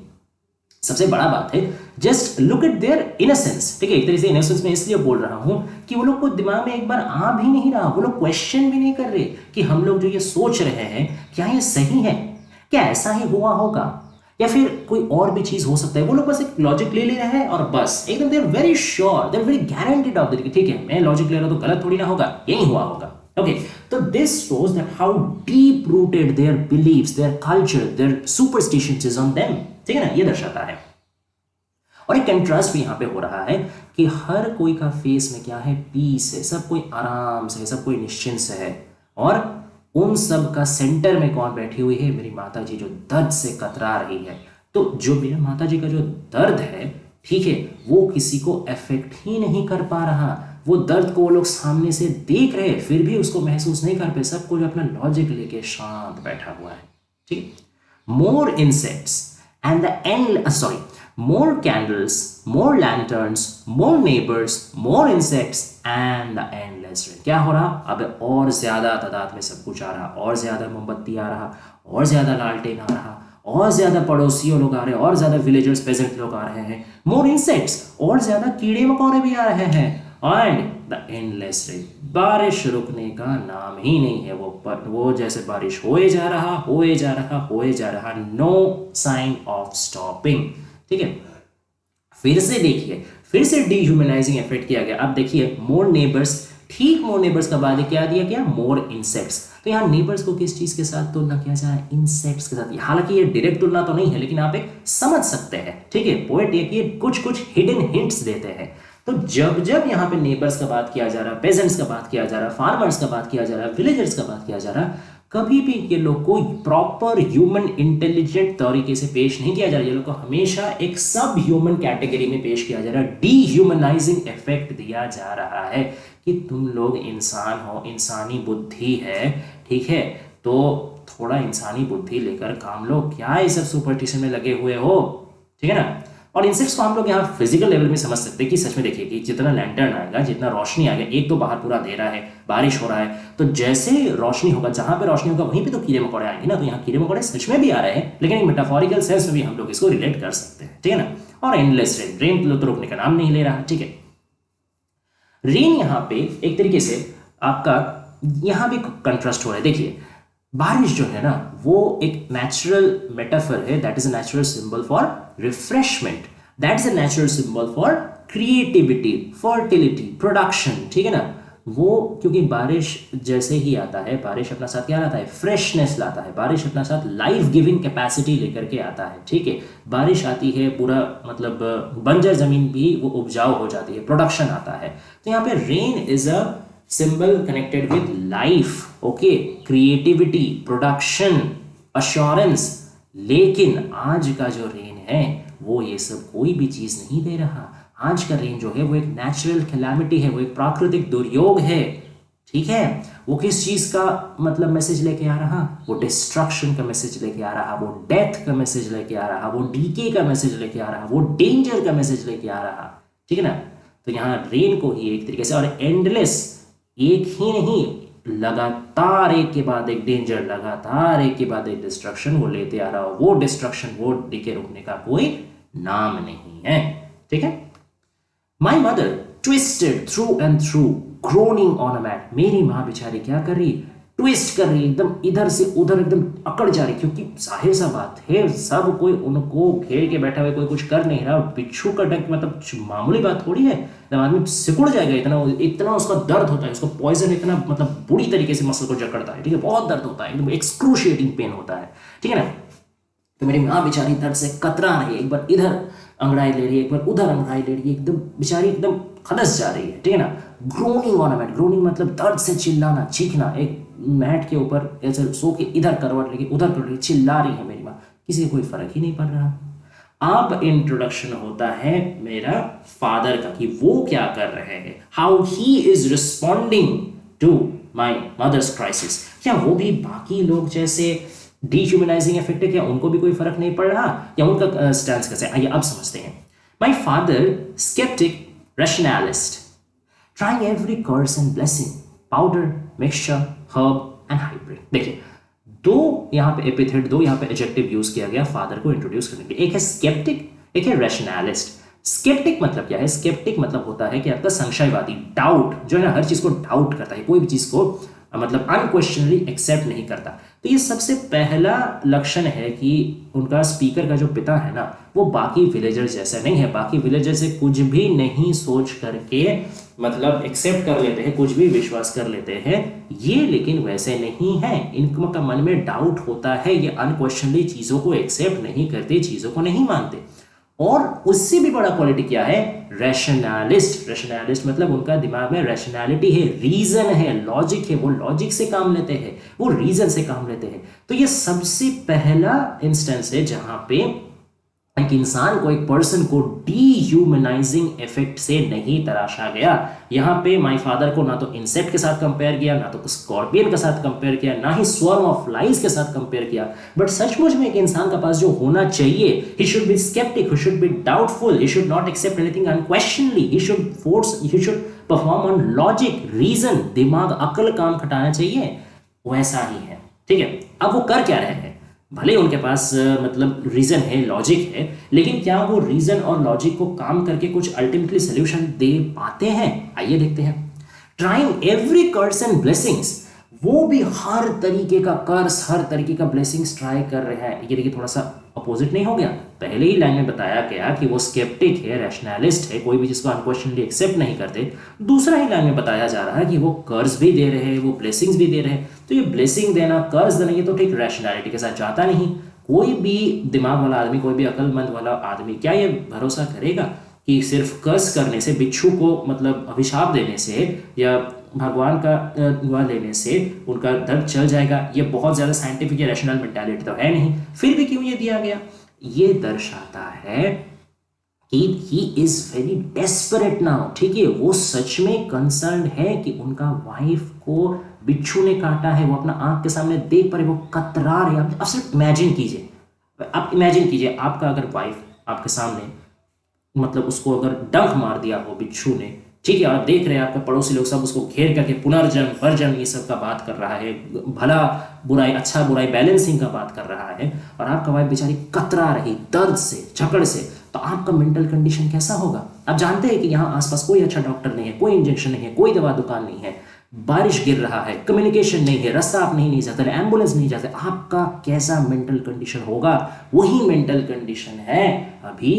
सबसे बड़ा बात है just look at their innocence. ठीक है, एक तरीके से इनोसेंस में इसलिए बोल रहा हूं कि वो लोग को दिमाग में एक बार आ भी नहीं रहा, वो लोग क्वेश्चन भी नहीं कर रहे कि हम लोग जो ये सोच रहे हैं क्या ये सही है, क्या ऐसा ही हुआ होगा, या फिर कोई और भी चीज हो सकता है। वो लोग बस एक लॉजिक ले रहे हैं और बस एकदम they are very sure, they are very guaranteed of that, ठीक है मैं लॉजिक ले रहा हूं तो गलत थोड़ी ना होगा, यही हुआ होगा। ओके, तो this shows that how deep rooted their beliefs, their culture, their superstitions is on them. ठीक है ना, ये दर्शाता है। और एक कंट्रास्ट भी यहां पे हो रहा है कि हर कोई का फेस में क्या है, पीस है, सब कोई आराम से है, सब कोई निश्चिंत से है, और उन सब का सेंटर में कौन बैठी हुई है, मेरी माता जी जो दर्द से कतरा रही है। तो जो मेरी माता जी का जो दर्द है, ठीक है, वो किसी को अफेक्ट ही नहीं कर पा रहा। वो दर्द को वो लोग सामने से देख रहे फिर भी उसको महसूस नहीं कर पाए, सब कोई अपना लॉजिक लेके शांत बैठा हुआ है। ठीक, more insects and the end more candles, more lanterns, more neighbors, more insects and the endless rain। क्या हो रहा, अब और ज्यादा तादाद में सब कुछ आ रहा, और ज्यादा मोमबत्ती आ रहा, और ज्यादा लालटेन आ रहा, और ज्यादा पड़ोसियों लोग आ रहे हैं, और ज्यादा विलेजर्स पेजेंट लोग आ रहे हैं, more insects, और ज्यादा कीड़े मकोड़े भी आ रहे हैं, and the endless rain, बारिश रुकने का नाम ही नहीं है। वो जैसे बारिश होए जा रहा, no sign of stopping। ठीक है, फिर से देखिए, फिर से डीह्यूमनाइजिंग इफेक्ट किया गया। अब देखिए मोर नेबर्स, ठीक मोर नेबर्स का बाद क्या दिया गया, मोर इंसेक्ट्स। तो यहाँ नेबर्स को किस चीज के साथ तुलना किया जा रहा है, इंसेक्ट्स के साथ। हालांकि ये डायरेक्ट तुलना तो नहीं है, लेकिन आप एक समझ सकते हैं। ठीक है, पोएट ये कुछ हिडन हिंट्स देते हैं। तो जब जब यहाँ पे नेबर्स का बात किया जा रहा है, पेजेंट्स का बात किया जा रहा है, फार्मर्स का बात किया जा रहा है, विलेजर्स का बात किया जा रहा है, कभी भी ये लोग को प्रॉपर ह्यूमन इंटेलिजेंट तरीके से पेश नहीं किया जा रहा है। ये लोग को हमेशा एक सब ह्यूमन कैटेगरी में पेश किया जा रहा है, डीह्यूमनाइजिंग इफेक्ट दिया जा रहा है कि तुम लोग इंसान हो, इंसानी बुद्धि है, ठीक है, तो थोड़ा इंसानी बुद्धि लेकर काम लो, क्या ये सब सुपरस्टिशन में लगे हुए हो। ठीक है ना, और इंसेक्ट्स को हम लोग यहाँ फिजिकल लेवल में समझ सकते हैं कि सच में देखिए कि जितना लैंटर्न आएगा, जितना रोशनी आएगा, एक तो बाहर पूरा अंधेरा है, बारिश हो रहा है, तो जैसे रोशनी होगा, जहां पे रोशनी होगा वहीं पे तो कीड़े मकोड़े आएंगे ना। तो यहाँ कीड़े मकोड़े सच में भी आ रहे हैं, लेकिन एक मेटाफोरिकल सेंस में भी हम लोग इसको रिलेट कर सकते हैं। ठीक है ना, और एंडलेस रेन, रेन तो रुकने का नाम नहीं ले रहा। ठीक है, रेन यहाँ पे एक तरीके से आपका यहाँ भी कंट्रास्ट हो रहा है। देखिए बारिश जो है ना, वो एक नेचुरल मेटाफर है, that is a natural symbol for refreshment. That is a natural symbol for creativity, fertility, production, ठीक है ना। वो क्योंकि बारिश जैसे ही आता है, बारिश अपना साथ क्या लाता है, फ्रेशनेस लाता है, बारिश अपना साथ लाइफ गिविंग कैपेसिटी लेकर के आता है, ठीक है। बारिश आती है, पूरा मतलब बंजर जमीन भी वो उपजाऊ हो जाती है, प्रोडक्शन आता है। तो यहाँ पे rain is a symbol connected with life, okay, creativity, production, assurance. लेकिन आज का जो रेन है वो ये सब कोई भी चीज नहीं दे रहा। आज का रेन जो है वो एक नेचुरल कैलामिटी है, वो एक प्राकृतिक दुर्योग है, ठीक है। वो किस चीज का मतलब मैसेज लेके आ रहा, वो डिस्ट्रक्शन का मैसेज लेके आ रहा, वो डेथ का मैसेज लेके आ रहा, वो डीके का मैसेज लेके आ रहा, वो डेंजर का मैसेज लेके आ रहा, ठीक है ना। तो यहाँ रेन को ही एक तरीके से, और एंडलेस, एक ही नहीं, लगातार एक के बाद एक डेंजर, लगातार एक के बाद एक डिस्ट्रक्शन वो लेते आ रहा, वो डिस्ट्रक्शन, वो डीके रुकने का कोई नाम नहीं है, ठीक है। My mother twisted through and through, groaning on a mat. मेरी माँ बेचारी क्या कर रही, ट्विस्ट कर रही, एकदम इधर से उधर एकदम अकड़ जा रही, क्योंकि जाहिर सा बात है सब कोई उनको घेर के बैठा हुआ, कोई कुछ कर नहीं रहा। बिच्छू का डंक मतलब मामूली बात थोड़ी है, जब आदमी सिकुड़ जाएगा, इतना इतना उसका दर्द होता है, उसका पॉइजन इतना मतलब बुरी तरीके से मसल को जकड़ता है, ठीक है, बहुत दर्द होता है, एकदम एक्सक्रूशिएटिंग पेन होता है, ठीक है ना। तो मेरी माँ बेचारी दर्द से कतरा रही है, एक बार इधर अंगड़ाई ले रही है, एक बार उधर अंगड़ाई ले रही है, एकदम बेचारी एकदम खलस जा रही है, ठीक है ना। Groaning on a mat, groaning मतलब दर्द से चिल्लाना, चीखना, एक मैट के ऊपर ऐसे सो के इधर करवट लेके उधर कर रही, चिल्ला रही है मेरी माँ, किसी को कोई फर्क ही नहीं पड़ रहा। अब इंट्रोडक्शन होता है मेरा फादर का, कि वो क्या कर रहे हैं, how he is responding to my mother's crisis. क्या वो भी बाकी लोग जैसे डिह्यूमनाइजिंग इफेक्ट है, क्या उनको भी कोई फर्क नहीं पड़ रहा, या उनका स्टैंस कैसे, आइए अब समझते हैं। My father sceptic rationalist, trying every curse and blessing, powder, mixture, herb and hybrid. देखिए, दो यहाँ पे एपिथेट, दो यहाँ पे एडजेक्टिव यूज किया गया फादर को इंट्रोड्यूस करने के लिए, एक है स्केप्टिक, एक है रैशनैलिस्ट। स्केप्टिक मतलब क्या है, स्केप्टिक मतलब होता है कि आपका संशयवादी, डाउट, जो है ना, हर चीज को डाउट करता है, कोई भी चीज को मतलब अनक्वेश्चनली एक्सेप्ट नहीं करता। तो ये सबसे पहला लक्षण है कि उनका स्पीकर का जो पिता है ना, वो बाकी विलेजर्स जैसा नहीं है, बाकी विलेजर्स से कुछ भी नहीं सोच करके मतलब एक्सेप्ट कर लेते हैं, कुछ भी विश्वास कर लेते हैं, ये लेकिन वैसे नहीं है, इनका मन में डाउट होता है, ये अनक्वेश्चनली चीजों को एक्सेप्ट नहीं करते, चीजों को नहीं मानते। और उससे भी बड़ा क्वालिटी क्या है, रैशनैलिस्ट। रैशनैलिस्ट मतलब उनका दिमाग में रैशनैलिटी है, रीजन है, लॉजिक है, वो लॉजिक से काम लेते हैं, वो रीजन से काम लेते हैं। तो ये सबसे पहला इंस्टेंस है जहां पे एक इंसान को, एक पर्सन को डीह्यूमनाइजिंग इफेक्ट से नहीं तराशा गया। यहां पे माय फादर को ना तो इंसेक्ट के साथ कंपेयर किया, ना तो स्कॉर्पियन के साथ कंपेयर किया, ना ही स्वॉर्म ऑफ फ्लाइज के साथ कंपेयर किया, बट सचमुच में एक इंसान के पास जो होना चाहिए, he should be sceptic, he should be doubtful, he should not accept anything unquestionably, he should perform on logic, reason, दिमाग, अकल काम खटाना चाहिए, वैसा ही है, ठीक है। अब वो कर क्या रहे हैं, भले उनके पास मतलब रीजन है, लॉजिक है, लेकिन क्या वो रीजन और लॉजिक को काम करके कुछ अल्टीमेटली सोल्यूशन दे पाते हैं, आइए देखते हैं। Trying every curse and blessings, वो भी हर तरीके का कर्स, हर तरीके का ब्लेसिंग्स ट्राई कर रहे हैं। ये देखिए थोड़ा सा अपोजिट नहीं हो गया, पहले ही लाइन में बताया गया कि वो स्केप्टिक है, रैशनलिस्ट है, कोई भी जिसको अनक्वेश्चनली एक्सेप्ट नहीं करते। दूसरा ही लाइन में बताया जा रहा है कि वो कर्ज भी दे रहे हैं, वो ब्लेसिंग्स भी दे रहे हैं। तो ये ब्लेसिंग देना, कर्ज देना, ये तो ठीक रैशनैलिटी के साथ जाता नहीं। कोई भी दिमाग वाला आदमी, कोई भी अक्लमंद वाला आदमी क्या ये भरोसा करेगा कि सिर्फ कर्ज करने से, बिच्छू को मतलब अभिशाप देने से या भगवान का दुआ लेने से उनका दर्द चल जाएगा? ये बहुत ज़्यादा साइंटिफिक या रैशनल मेंटालिटी तो है नहीं। फिर भी क्यों ये दिया गया? ये दर्शाता है कि he is very desperate now, ठीक है। वो सच में कंसर्न है कि उनका वाइफ को बिच्छू ने काटा है, वो अपना आंख के सामने देख पा रहे, वो कतरा रहे। आप सिर्फ इमेजिन कीजिए, आप इमेजिन कीजिए आपका अगर वाइफ आपके सामने मतलब उसको अगर डंक मार दिया हो बिच्छू ने, ठीक है, और आप देख रहे हैं आपके पड़ोसी लोग सब उसको घेर करके पुनर्जन्म, परजन्म, ये सब का बात कर रहा है, भला बुराई, अच्छा बुराई बैलेंसिंग का बात कर रहा है, और आपका वाइफ बेचारी कतरा रही दर्द से, झकड़ से, तो आपका मेंटल कंडीशन कैसा होगा? आप जानते हैं कि यहाँ आसपास कोई अच्छा डॉक्टर नहीं है, कोई इंजेक्शन नहीं है, कोई दवा दुकान नहीं है, बारिश गिर रहा है, कम्युनिकेशन नहीं है, रास्ता आप नहीं जाते, एम्बुलेंस नहीं जाते, आपका कैसा मेंटल कंडीशन होगा? वही मेंटल कंडीशन है अभी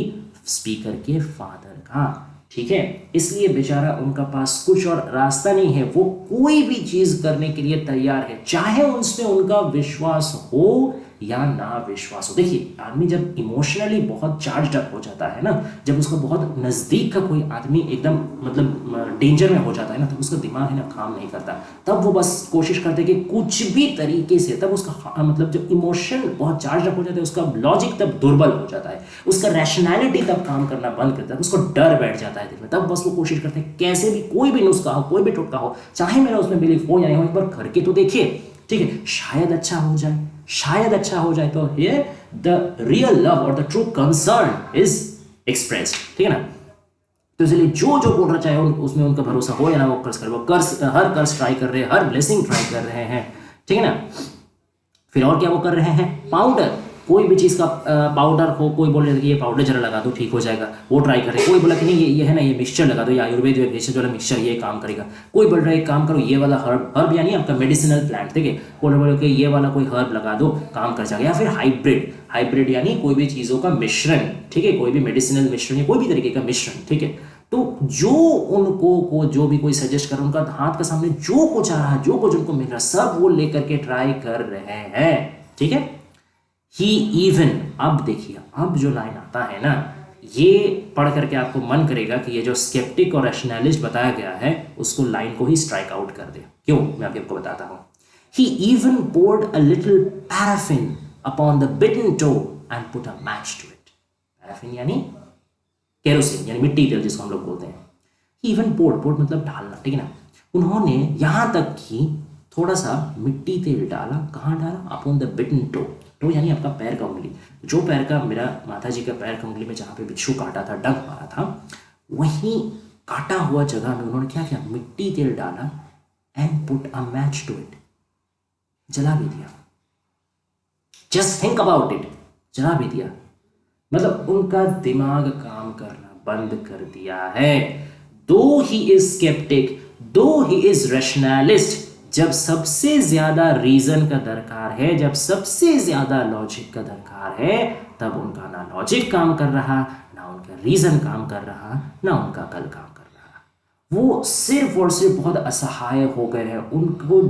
स्पीकर के फादर का, ठीक है। इसलिए बेचारा उनका पास कुछ और रास्ता नहीं है, वो कोई भी चीज करने के लिए तैयार है, चाहे उसमें उनका विश्वास हो या ना विश्वास हो। देखिए आदमी जब इमोशनली बहुत चार्ज अप हो जाता है ना, जब उसका बहुत नजदीक का कोई आदमी एकदम मतलब डेंजर में हो जाता है ना, तब उसका दिमाग है ना काम नहीं करता, तब वो बस कोशिश करते हैं कि कुछ भी तरीके से, तब उसका मतलब जब इमोशन बहुत चार्ज अप हो जाता है, उसका लॉजिक तब दुर्बल हो जाता है, उसका रैशनैलिटी तब काम करना बंद करता है, उसको डर बैठ जाता है दिल में, तब बस वो कोशिश करते हैं कैसे भी कोई भी नुस्खा हो, कोई भी टोटका हो, चाहे मेरा उसमें बिलीफ हो या नहीं हो, एक बार करके तो देखिए, ठीक है, शायद अच्छा हो जाए, शायद अच्छा हो जाए। तो हियर द रियल लव और the true concern is expressed, ठीक है ना। तो इसलिए जो जो बोल रहा चाहे उसमें उनका भरोसा हो या ना, वो कर्ज कर, वो कर्ज हर कर्ज ट्राई कर रहे हैं, हर ब्लेसिंग ट्राई कर रहे हैं, ठीक है ना। फिर और क्या वो कर रहे हैं, पाउडर, कोई भी चीज़ का पाउडर हो, कोई बोल रहे कि ये पाउडर जरा लगा दो ठीक हो जाएगा, वो ट्राई कर रहे हैं। कोई बोला कि नहीं ये है ना, ये मिक्सचर लगा दो, ये आयुर्वेद या भेषज वाला मिक्सचर ये काम करेगा। कोई बोल रहा है एक काम करो, ये वाला हर्ब यानी आपका मेडिसिनल प्लांट, ठीक है, कोई बोल कि ये वाला कोई हर्ब लगा दो काम कर जाएगा। या फिर हाइब्रिड यानी कोई भी चीज़ों का मिश्रण, ठीक है, कोई भी मेडिसिनल मिश्रण या कोई भी तरीके का मिश्रण, ठीक है। तो जो उनको को जो भी कोई सजेस्ट कर, उनका हाथ के सामने जो कुछ आ रहा है, जो कुछ उनको मिल रहा है, सब वो लेकर के ट्राई कर रहे हैं, ठीक है। ही इवन, अब देखिए अब जो लाइन आता है ना, ये पढ़ करके आपको मन करेगा कि ये जो स्केप्टिक और रैशनलिस्ट बताया गया है उसको लाइन को ही स्ट्राइक आउट कर दे। क्यों, मैं अभी आपको बताता हूं। ही even poured a little paraffin upon the bitten toe and put a match to it। Paraffin यानी केरोसिन यानी मिट्टी तेल जिसको हम लोग बोलते हैं। इवन poured मतलब डालना, ठीक है ना। उन्होंने यहां तक कि थोड़ा सा मिट्टी तेल डाला, कहाँ डाला, upon the bitten toe, toe यानी आपका पैर का उंगली, जो पैर का, मेरा माता जी का पैर का उंगली में जहाँ पे बिच्छू काटा था, डंक मारा था, वहीं काटा हुआ जगह में उन्होंने क्या किया, मिट्टी तेल डाला and put a match to it, जला भी दिया। जस्ट थिंक अबाउट इट, जला भी दिया। मतलब उनका दिमाग काम करना बंद कर दिया है। दो ही इज स्केप्टिक, दो ही इज रैशनलिस्ट, जब सबसे ज्यादा रीजन का दरकार है, जब सबसे ज्यादा लॉजिक का दरकार है, तब उनका ना लॉजिक काम कर रहा, ना उनका रीजन काम कर रहा, ना उनका कल काम कर रहा। वो सिर्फ और सिर्फ बहुत असहाय हो गए हैं। उनको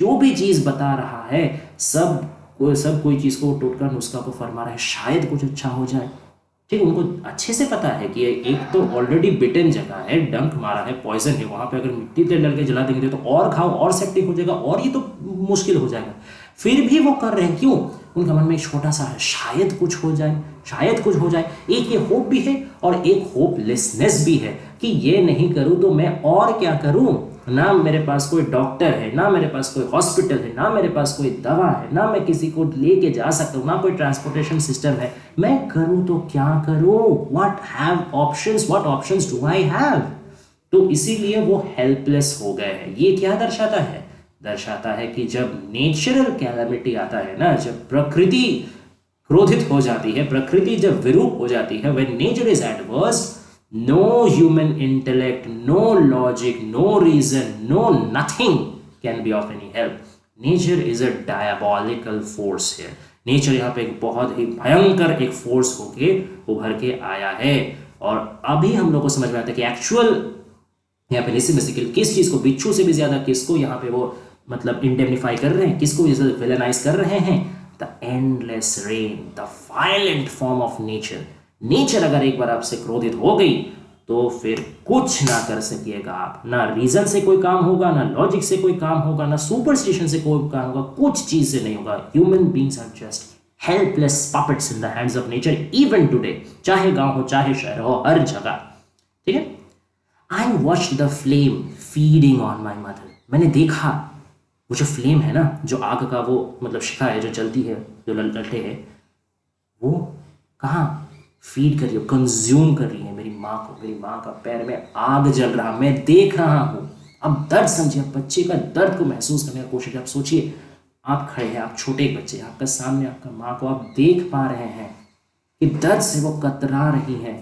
जो भी चीज बता रहा है, सब कोई चीज को टोटका नुस्खा को फरमा रहा है, शायद कुछ अच्छा हो जाए, ठीक है। उनको अच्छे से पता है कि एक तो ऑलरेडी बिटन जगह है, डंक मारा है, पॉइजन है, वहां पे अगर मिट्टी तेल डाल के जला देंगे तो और घाव और सेप्टिक हो जाएगा और ये तो मुश्किल हो जाएगा। फिर भी वो कर रहे हैं, क्यों, उनका मन में एक छोटा सा है, शायद कुछ हो जाए, शायद कुछ हो जाए। एक ये होप भी है और एक होपलेसनेस भी है कि ये नहीं करूं तो मैं और क्या करूं, ना मेरे पास कोई डॉक्टर है, ना मेरे पास कोई हॉस्पिटल है, ना मेरे पास कोई दवा है, ना मैं किसी को लेके जा सकता हूँ, ना कोई ट्रांसपोर्टेशन सिस्टम है, मैं करूँ तो क्या करूँ, what options do I have. तो इसीलिए वो हेल्पलेस हो गए हैं। ये क्या दर्शाता है, दर्शाता है कि जब नेचुरल कैलामिटी आता है ना, जब प्रकृति क्रोधित हो जाती है, प्रकृति जब विरूप हो जाती है, when nature is adverse, no human intellect, no logic, no reason, no nothing can be of any help. Nature is a diabolical force here. Nature यहाँ पे एक बहुत ही भयंकर एक फोर्स होके उभर के आया है। और अभी हम लोग को समझ में आता है कि एक्चुअल यहाँ पे निसिम एज़ेकिएल किस चीज को, बिच्छू से भी ज्यादा किसको यहाँ पे वो मतलब इंडेमनिफाई कर रहे हैं, किसको विलेनाइज कर रहे हैं, the endless rain, the violent form of nature. Nature अगर एक बार आपसे क्रोधित हो गई तो फिर कुछ ना कर सकिएगा आप, ना रीजन से कोई काम होगा, ना लॉजिक से कोई काम होगा, ना सुपरस्टिशन से कोई काम होगा, कुछ चीज से नहीं होगा। Human beings are just helpless puppets in the hands of nature even today, चाहे गांव हो चाहे शहर हो, हर जगह, ठीक है। I watched the flame feeding on my mother, मैंने देखा वो जो फ्लेम है ना, जो आग का वो मतलब शिखा है जो जलती है, जो ललटे है, वो कहाँ फीड कर रही है, कंज्यूम कर रही है मेरी माँ को। मेरी माँ का पैर में आग जल रहा, मैं देख रहा हूँ। अब दर्द समझिए, बच्चे का दर्द को महसूस करने की कोशिश। आप सोचिए, आप खड़े हैं, आप छोटे एक बच्चे, आपका सामने आपका माँ को आप देख पा रहे हैं कि दर्द से वो कतरा रही हैं,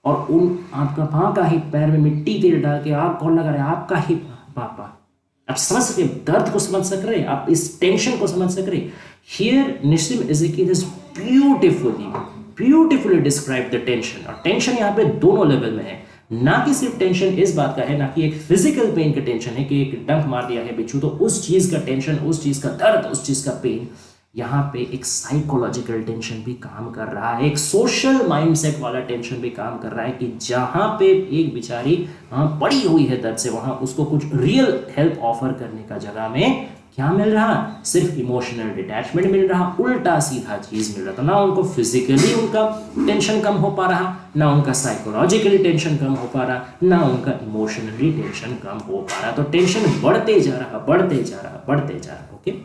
और उन आपका माँ का ही पैर में मिट्टी तेल डाल के आग कौन लगा रहे हैं, आपका ही पापा। आप समझ सकते, दर्द को समझ सक रहे, आप इस टेंशन को समझ सक रहे। Here Nissim Ezekiel is beautifully describe the tension. और टेंशन यहाँ पे दोनों लेवल में है, ना कि सिर्फ टेंशन इस बात का है, ना कि एक फिजिकल पेन का टेंशन है कि एक डंक मार दिया है बिच्छू तो उस चीज का टेंशन, उस चीज का दर्द, उस चीज का पेन। यहाँ पे एक साइकोलॉजिकल टेंशन भी काम कर रहा है, एक सोशल माइंडसेट वाला टेंशन भी काम कर रहा है कि जहां पे एक बेचारी पड़ी हुई है दर्द से, वहां उसको कुछ रियल हेल्प ऑफर करने का जगह में क्या मिल रहा, सिर्फ इमोशनल डिटैचमेंट मिल रहा, उल्टा सीधा चीज मिल रहा। तो ना उनको फिजिकली उनका टेंशन कम हो पा रहा, ना उनका साइकोलॉजिकली टेंशन कम हो पा रहा, ना उनका इमोशनली टेंशन कम हो पा रहा। तो टेंशन बढ़ते जा रहा, बढ़ते जा रहा, बढ़ते जा रहा। Okay,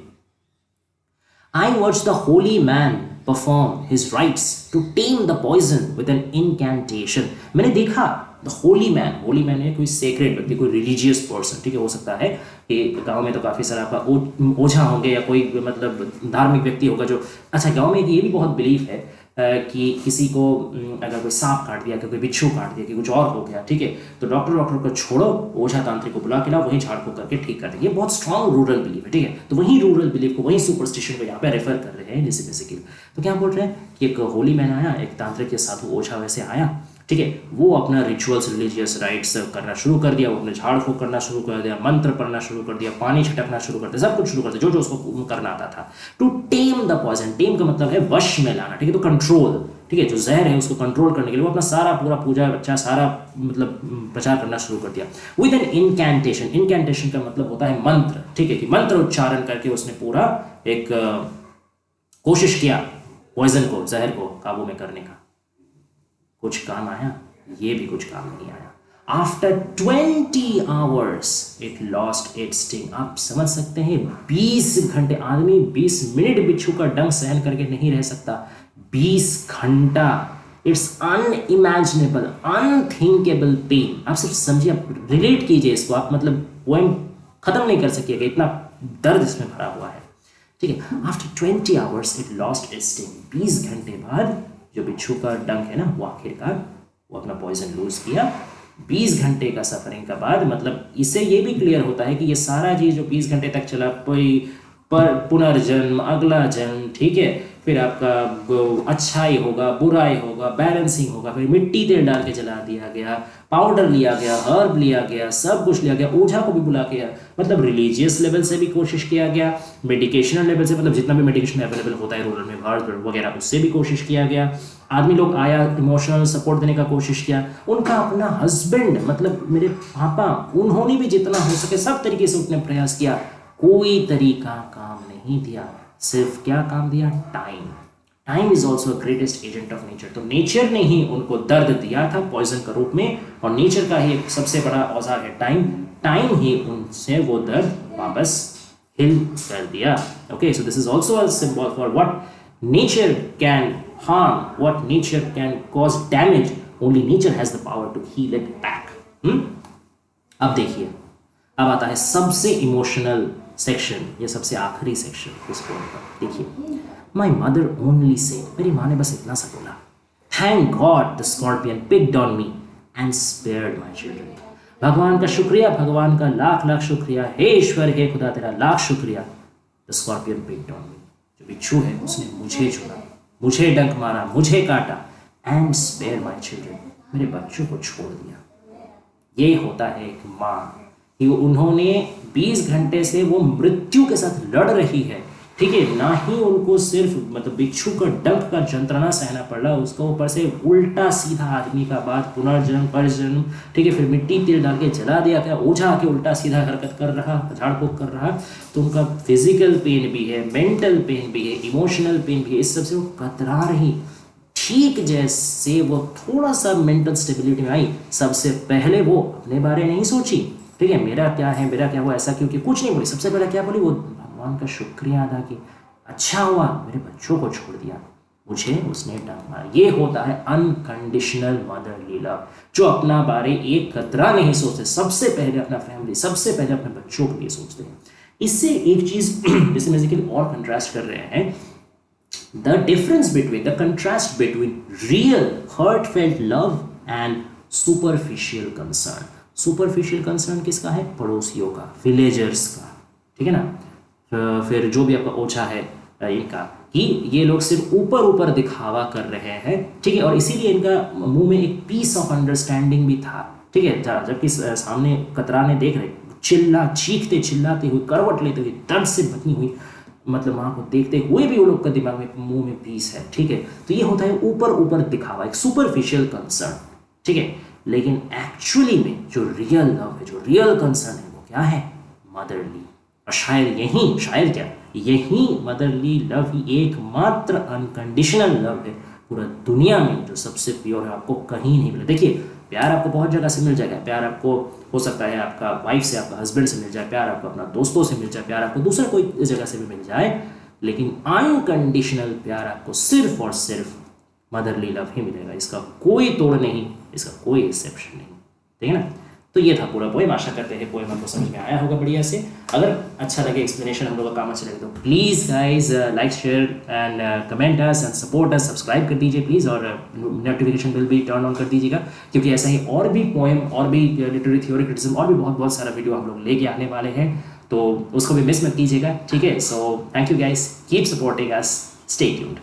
I watched the holy man perform his rites to tame the poison with an incantation। मैंने देखा द होली मैन है कोई सेक्रेड व्यक्ति, कोई रिलीजियस पर्सन, ठीक है। हो सकता है कि गांव में तो काफ़ी सारा आपका ओझा होंगे या कोई मतलब धार्मिक व्यक्ति होगा जो, अच्छा गांव में ये भी बहुत बिलीफ है कि किसी को अगर कोई सांप काट दिया, कोई बिच्छू काट दिया, कि कुछ और हो गया, ठीक है, तो डॉक्टर को छोड़ो, ओझा तांत्रिक को बुला के लाओ, वहीं झाड़ फूक करके ठीक कर देंगे। ये बहुत स्ट्रॉन्ग रूरल बिलीफ है, ठीक है। तो वहीं रूरल बिलीफ को, वहीं सुपरस्टिशन को यहाँ पे रेफर कर रहे हैं बेसिकली। तो क्या बोल रहे हैं कि एक होली मैन आया, एक तांत्रिक के साधु ओझा वैसे आया, ठीक है, वो अपना रिचुअल्स, रिलीजियस राइट्स करना शुरू कर दिया, वो अपने झाड़ फूक करना शुरू कर दिया, मंत्र पढ़ना शुरू कर दिया, पानी छिटकना शुरू कर दिया, सब कुछ शुरू कर दिया जो उसको करना आता था। टू टेम द पॉइजन, टेम का मतलब है वश में लाना, ठीक है, तो कंट्रोल, ठीक है, जो जहर है उसको कंट्रोल करने के लिए वो अपना सारा पूरा पूजा अच्छा सारा मतलब प्रचार करना शुरू कर दिया विद एन इनकैंटेशन। इनकैंटेशन का मतलब होता है मंत्र, ठीक है, कि मंत्र उच्चारण करके उसने पूरा एक कोशिश किया पॉइजन को, जहर को काबू में करने का। कुछ काम आया? ये भी कुछ काम नहीं आया। After 20 hours it lost its sting। आप समझ सकते हैं 20 घंटे, आदमी 20 मिनट बिच्छू का डंक सहन करके नहीं रह सकता, 20 घंटा। It's unimaginable, unthinkable pain. आप सिर्फ समझिए, आप रिलेट कीजिए इसको, आप मतलब पोएम खत्म नहीं कर सकिएगा, इतना दर्द इसमें भरा हुआ है, ठीक है। After 20 hours it lost its sting। 20 घंटे बाद जो बिच्छू का डंक है ना, वो आखिरकार वो अपना पॉइजन लूज किया। 20 घंटे का सफरिंग का बाद, मतलब इससे ये भी क्लियर होता है कि ये सारा चीज जो 20 घंटे तक चला, कोई पर पुनर्जन्म, अगला जन्म, ठीक है, फिर आपका अच्छाई होगा, बुराई होगा, बैलेंसिंग होगा, फिर मिट्टी तेल डाल के जला दिया गया, पाउडर लिया गया, हर्ब लिया गया, सब कुछ लिया गया, ओझा को भी बुला के, मतलब रिलीजियस लेवल से भी कोशिश किया गया, मेडिकेशनल लेवल से, मतलब जितना भी मेडिकेशन अवेलेबल होता है रूरल में, हर्ब वगैरह, उससे भी कोशिश किया गया। आदमी लोग आया, इमोशनल सपोर्ट देने का कोशिश किया। उनका अपना हस्बैंड, मतलब मेरे पापा, उन्होंने भी जितना हो सके सब तरीके से उतने प्रयास किया, कोई तरीका काम नहीं दिया। सिर्फ क्या काम दिया? Time. Time is also greatest agent of nature. तो नेचर ने ही उनको दर्द दिया था पॉइजन का रूप में, और नेचर का ही एक सबसे बड़ा औजार है टाइम। टाइम ही उनसे वो दर्द वापस हिल कर दिया। Okay, so this is also a symbol for what nature can harm, what nature can cause damage, only nature has the power to heal it back। अब देखिए, अब आता है सबसे इमोशनल सेक्शन, ये सबसे आखिरी सेक्शन इस पोएम का। देखिए, माई मदर ओनली से, मेरी माँ ने बस इतना सा बोला, thank God the scorpion picked on me and spared my children. भगवान का शुक्रिया, भगवान का लाख लाख शुक्रिया, हे ईश्वर, हे खुदा तेरा लाख शुक्रिया, the scorpion picked on me, जो बिच्छू है उसने मुझे चुना, मुझे डंक मारा, मुझे काटा, एंड स्पेयर माई चिल्ड्रन, मेरे बच्चों को छोड़ दिया। ये होता है एक माँ कि उन्होंने 20 घंटे से वो मृत्यु के साथ लड़ रही है, ठीक है, ना ही उनको सिर्फ मतलब बिच्छू का डंक का जंत्रणा सहना पड़ रहा, उसका ऊपर से उल्टा सीधा आदमी का बात, पुनर्जन्म, परजन्म, ठीक है, फिर मिट्टी तेल डाल के जला दिया गया, ओझा आके उल्टा सीधा हरकत कर रहा, झाड़ फूक कर रहा। तो उनका फिजिकल पेन भी है, मेंटल पेन भी है, इमोशनल पेन भी है, इस सबसे वो कतरा रही। ठीक जैसे वो थोड़ा सा मेंटल स्टेबिलिटी में आई, सबसे पहले वो अपने बारे नहीं सोची, ठीक है, मेरा क्या है, मेरा क्या हुआ, ऐसा क्योंकि कुछ नहीं बोली। सबसे पहले क्या बोली? वो भगवान का शुक्रिया अदा की, अच्छा हुआ मेरे बच्चों को छोड़ दिया, मुझे उसने डंक मारा। ये होता है अनकंडीशनल मदरली लव, जो अपना बारे एक कतरा नहीं सोचते, सबसे पहले अपना फैमिली, सबसे पहले अपने बच्चों के लिए सोचते हैं। इससे एक चीज जैसे बेसिकली और कंट्रास्ट कर रहे हैं, the difference between, the contrast between real heartfelt love and superficial concern. Superficial concern किसका है? पड़ोसियों का, विलेजर्स का, ठीक है ना, फिर जो भी आपका ओछा है इनका, कि ये लोग सिर्फ ऊपर ऊपर दिखावा कर रहे हैं, ठीक है, और इसीलिए इनका मुंह में एक पीस ऑफ अंडरस्टैंडिंग भी था, ठीक है, जबकि सामने कतराने देख रहे, चीखते चिल्लाते हुए, करवट लेते हुए, दर्द से बनी हुई मतलब माँ को देखते हुए भी वो लोग का दिमाग में मुंह में पीस है, ठीक है। तो ये होता है ऊपर ऊपर दिखावा, एक सुपरफिशियल कंसर्न, ठीक है। लेकिन एक्चुअली में जो रियल लव है, जो रियल कंसर्न है, वो क्या है? मदरली। और शायद क्या, यही मदरली लव ही एकमात्र अनकंडीशनल लव है पूरा दुनिया में, जो सबसे प्योर है, आपको कहीं नहीं मिले। देखिए, प्यार आपको बहुत जगह से मिल जाएगा, प्यार आपको हो सकता है आपका वाइफ से, आपका हस्बैंड से मिल जाए, प्यार आपको अपना दोस्तों से मिल जाए, प्यार आपको दूसरा कोई जगह से भी मिल जाए, लेकिन अनकंडीशनल प्यार आपको सिर्फ और सिर्फ मदरली लव ही मिलेगा। इसका कोई तोड़ नहीं, इसका कोई एक्सेप्शन नहीं, ठीक है ना। तो ये था पूरा पोएम। आशा करते हैं पोएम आपको समझ में आया होगा बढ़िया से। अगर अच्छा लगे, एक्सप्लेनेशन हम लोग का काम अच्छा लगे, तो please guys like share and comment us and support us, subscribe कर दीजिए प्लीज़, और नोटिफिकेशन बिल भी टर्न ऑन कर दीजिएगा, क्योंकि ऐसा ही और भी पोएम, और भी लिटरेरी थ्योरी क्रिटिसिज्म, और भी बहुत सारा वीडियो हम लोग लेके आने वाले हैं, तो उसको भी मिस मत कीजिएगा, ठीक है। So thank you guys, keep supporting us, stay tuned.